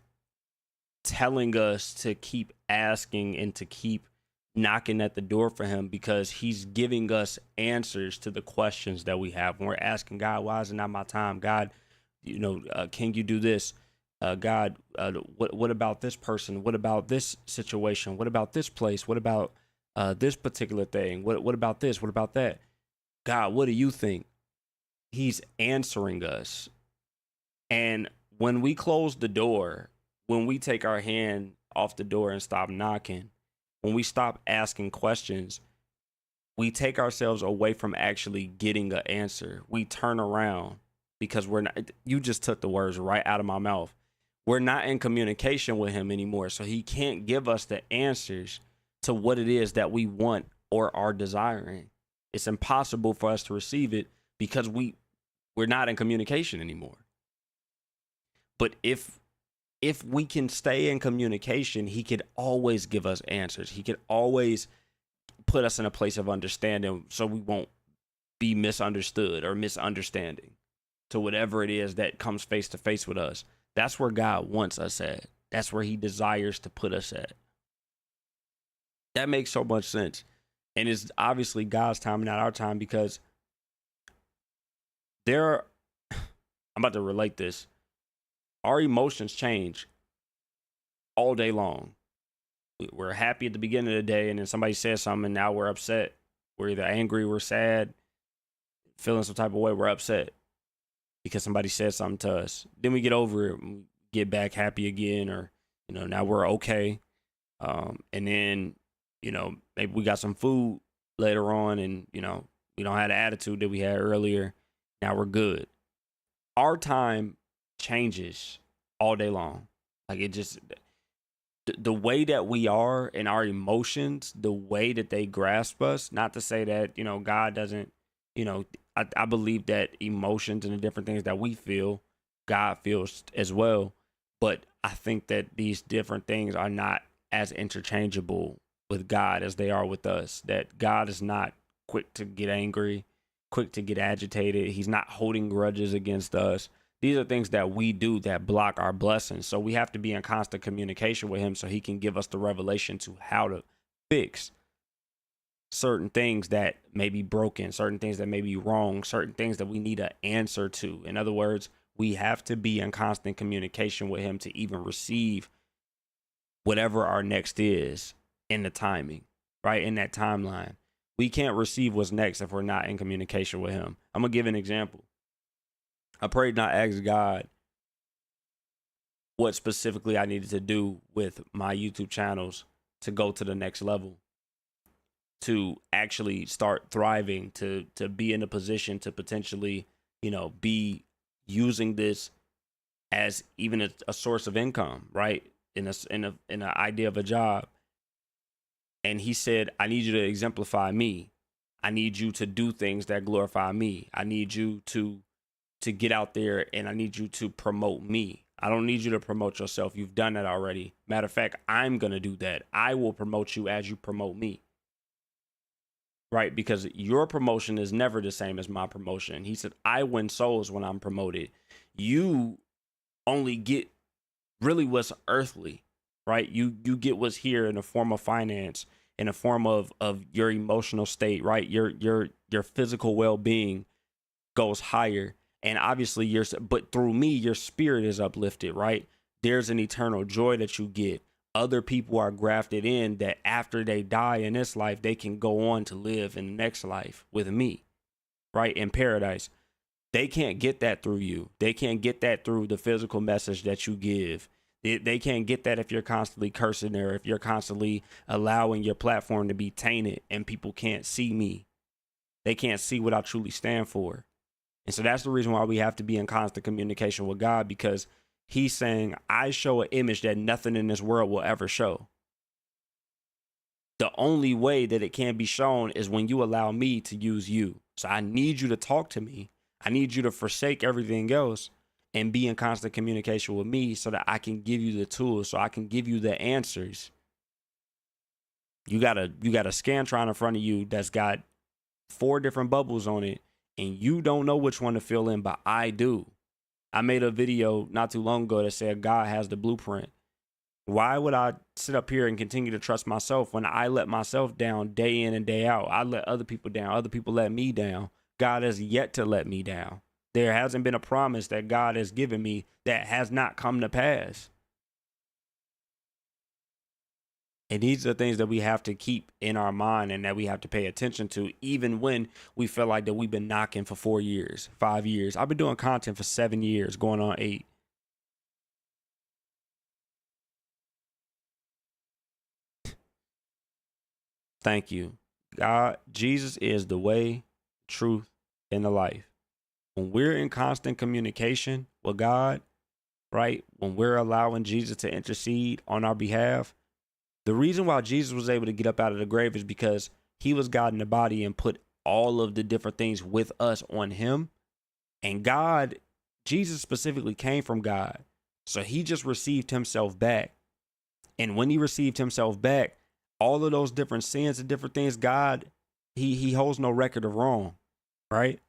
telling us to keep asking and to keep knocking at the door for him because he's giving us answers to the questions that we have. When we're asking God, why is it not my time? God, can you do this? God, what about this person? What about this situation? What about this place? What about this particular thing? What about this? What about that? God, what do you think? He's answering us. And when we close the door, when we take our hand off the door and stop knocking, when we stop asking questions, we take ourselves away from actually getting an answer. We turn around because we're not, you just took the words right out of my mouth. We're not in communication with him anymore. So he can't give us the answers to what it is that we want or are desiring. It's impossible for us to receive it because we're not in communication anymore. But if we can stay in communication, he could always give us answers. He could always put us in a place of understanding so we won't be misunderstood or misunderstanding to whatever it is that comes face to face with us. That's where God wants us at. That's where he desires to put us at. That makes so much sense. And it's obviously God's time and not our time because I'm about to relate this. Our emotions change all day long. We're happy at the beginning of the day, and then somebody says something, and now we're upset. We're either angry, we're sad, feeling some type of way, we're upset because somebody said something to us. Then we get over it, and get back happy again, or now we're okay. And then maybe we got some food later on, and we don't have the attitude that we had earlier. Now we're good. Our time changes all day long. Like it just, the way that we are and our emotions, the way that they grasp us, not to say that, God doesn't, I believe that emotions and the different things that we feel, God feels as well. But I think that these different things are not as interchangeable with God as they are with us. That God is not quick to get angry, quick to get agitated. He's not holding grudges against us. These are things that we do that block our blessings. So we have to be in constant communication with him so he can give us the revelation to how to fix certain things that may be broken, certain things that may be wrong, certain things that we need an answer to. In other words, we have to be in constant communication with him to even receive whatever our next is in the timing, right? In that timeline. We can't receive what's next if we're not in communication with him. I'm going to give an example. I prayed and I asked God what specifically I needed to do with my YouTube channels to go to the next level, to actually start thriving, to be in a position to potentially, be using this as even a source of income, right? In an idea of a job. And he said, I need you to exemplify me. I need you to do things that glorify me. I need you to get out there, and I need you to promote me. I don't need you to promote yourself. You've done that already. Matter of fact, I'm going to do that. I will promote you as you promote me. Right? Because your promotion is never the same as my promotion. He said, I win souls when I'm promoted. You only get really what's earthly, right? You get what's here in the form of finance, in the form of your emotional state, right? Your physical well-being goes higher. And obviously but through me, your spirit is uplifted, right? There's an eternal joy that you get. Other people are grafted in that after they die in this life, they can go on to live in the next life with me, right? In paradise. They can't get that through you. They can't get that through the physical message that you give. They can't get that if you're constantly cursing or if you're constantly allowing your platform to be tainted and people can't see me. They can't see what I truly stand for. And so that's the reason why we have to be in constant communication with God, because he's saying, I show an image that nothing in this world will ever show. The only way that it can be shown is when you allow me to use you. So I need you to talk to me. I need you to forsake everything else and be in constant communication with me so that I can give you the tools, so I can give you the answers. You got a Scantron in front of you that's got 4 different bubbles on it, and you don't know which one to fill in, but I do. I made a video not too long ago that said God has the blueprint. Why would I sit up here and continue to trust myself when I let myself down day in and day out? I let other people down. Other people let me down. God has yet to let me down. There hasn't been a promise that God has given me that has not come to pass. And these are things that we have to keep in our mind and that we have to pay attention to, even when we feel like that we've been knocking for 4 years, 5 years. I've been doing content for 7 years, going on 8. Thank you. God, Jesus is the way, truth, and the life. When we're in constant communication with God, right? When we're allowing Jesus to intercede on our behalf, the reason why Jesus was able to get up out of the grave is because he was God in the body and put all of the different things with us on him. And God, Jesus specifically came from God. So he just received himself back. And when he received himself back, all of those different sins and different things, God, he holds no record of wrong, right?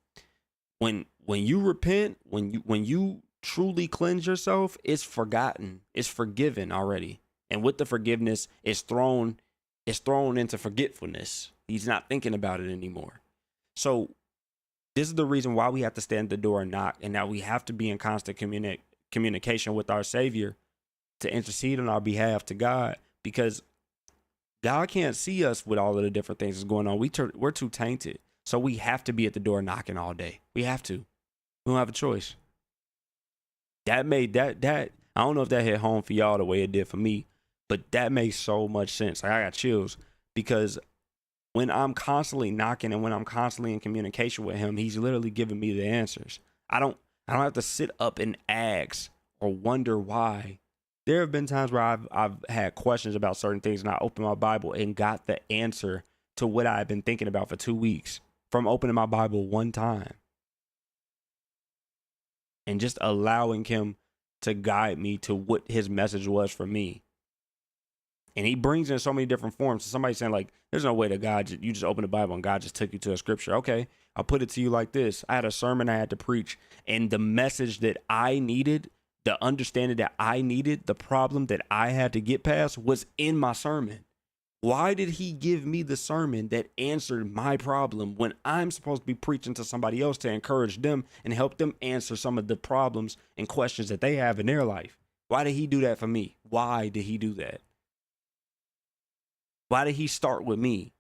When you repent, when you truly cleanse yourself, it's forgotten. It's forgiven already. And with the forgiveness, it's thrown into forgetfulness. He's not thinking about it anymore. So this is the reason why we have to stand at the door and knock, and that we have to be in constant communication with our Savior to intercede on our behalf to God, because God can't see us with all of the different things that's going on. We're too tainted. So we have to be at the door knocking all day. We have to. We don't have a choice. That I don't know if that hit home for y'all the way it did for me, but that makes so much sense. Like, I got chills, because when I'm constantly knocking and when I'm constantly in communication with him, he's literally giving me the answers. I don't have to sit up and ask or wonder why. There have been times where I've had questions about certain things, and I opened my Bible and got the answer to what I've been thinking about for 2 weeks from opening my Bible one time and just allowing him to guide me to what his message was for me. And he brings in so many different forms. So somebody saying like, there's no way that God, you just open the Bible and God just took you to a scripture. Okay, I'll put it to you like this. I had a sermon I had to preach, and the message that I needed, the understanding that I needed, the problem that I had to get past was in my sermon. Why did he give me the sermon that answered my problem when I'm supposed to be preaching to somebody else to encourage them and help them answer some of the problems and questions that they have in their life? Why did he do that for me? Why did he do that? Why did he start with me?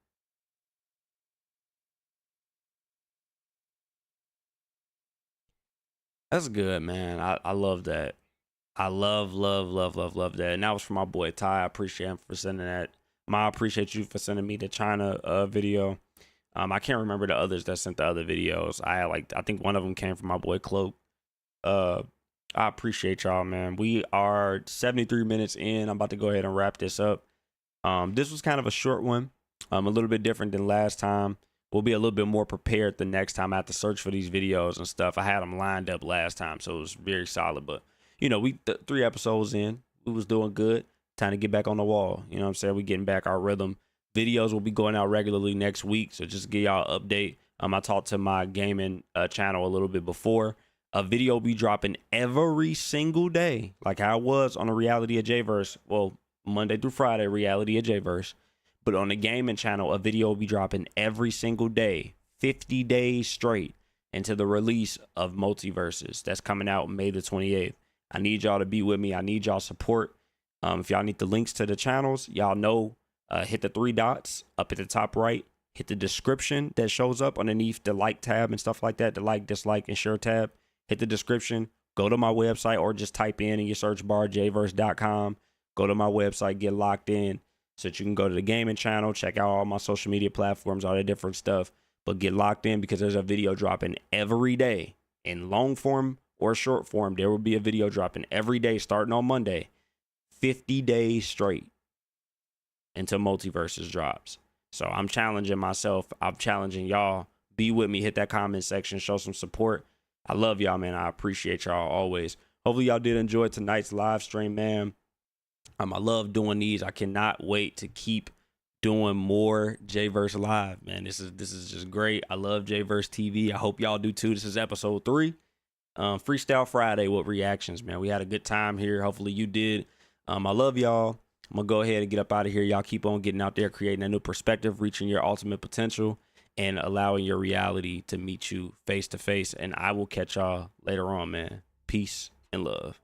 That's good, man. I love that. I love that. And that was from my boy Ty. I appreciate him for sending that. I appreciate you for sending me the China video. I can't remember the others that sent the other videos. I think one of them came from my boy Cloak. I appreciate y'all, man. We are 73 minutes in. I'm about to go ahead and wrap this up. This was kind of a short one. A little bit different than last time. We'll be a little bit more prepared the next time I have to search for these videos and stuff. I had them lined up last time, so it was very solid. But, you know, we 3 episodes in. We was doing good. Time to get back on the wall. You know what I'm saying? We getting back our rhythm. Videos will be going out regularly next week, so just to give y'all an update. I talked to my gaming channel a little bit before. A video will be dropping every single day, like how it was on the Reality of Jvrse. Well, Monday through Friday, Reality of Jvrse. But on the gaming channel, a video will be dropping every single day, 50 days straight, into the release of Multiverses. That's coming out May the 28th. I need y'all to be with me. I need y'all support. If y'all need the links to the channels, y'all know, hit the 3 dots up at the top right. Hit the description that shows up underneath the like tab and stuff like that, the like, dislike, and share tab. Hit the description. Go to my website or just type in your search bar, jvrse.com. Go to my website, get locked in so that you can go to the gaming channel, check out all my social media platforms, all that different stuff. But get locked in because there's a video dropping every day in long form or short form. There will be a video dropping every day starting on Monday, 50 days straight until Multiverses drops. So I'm challenging myself. I'm challenging y'all. Be with me. Hit that comment section. Show some support. I love y'all, man. I appreciate y'all always. Hopefully y'all did enjoy tonight's live stream, man. I love doing these. I cannot wait to keep doing more Jvrse live, man. This is just great. I love Jvrse TV. I hope y'all do too. This is episode 3. Freestyle Friday with reactions, man. We had a good time here. Hopefully you did. I love y'all. I'm gonna go ahead and get up out of here. Y'all keep on getting out there, creating a new perspective, reaching your ultimate potential, and allowing your reality to meet you face to face. And I will catch y'all later on, man. Peace and love.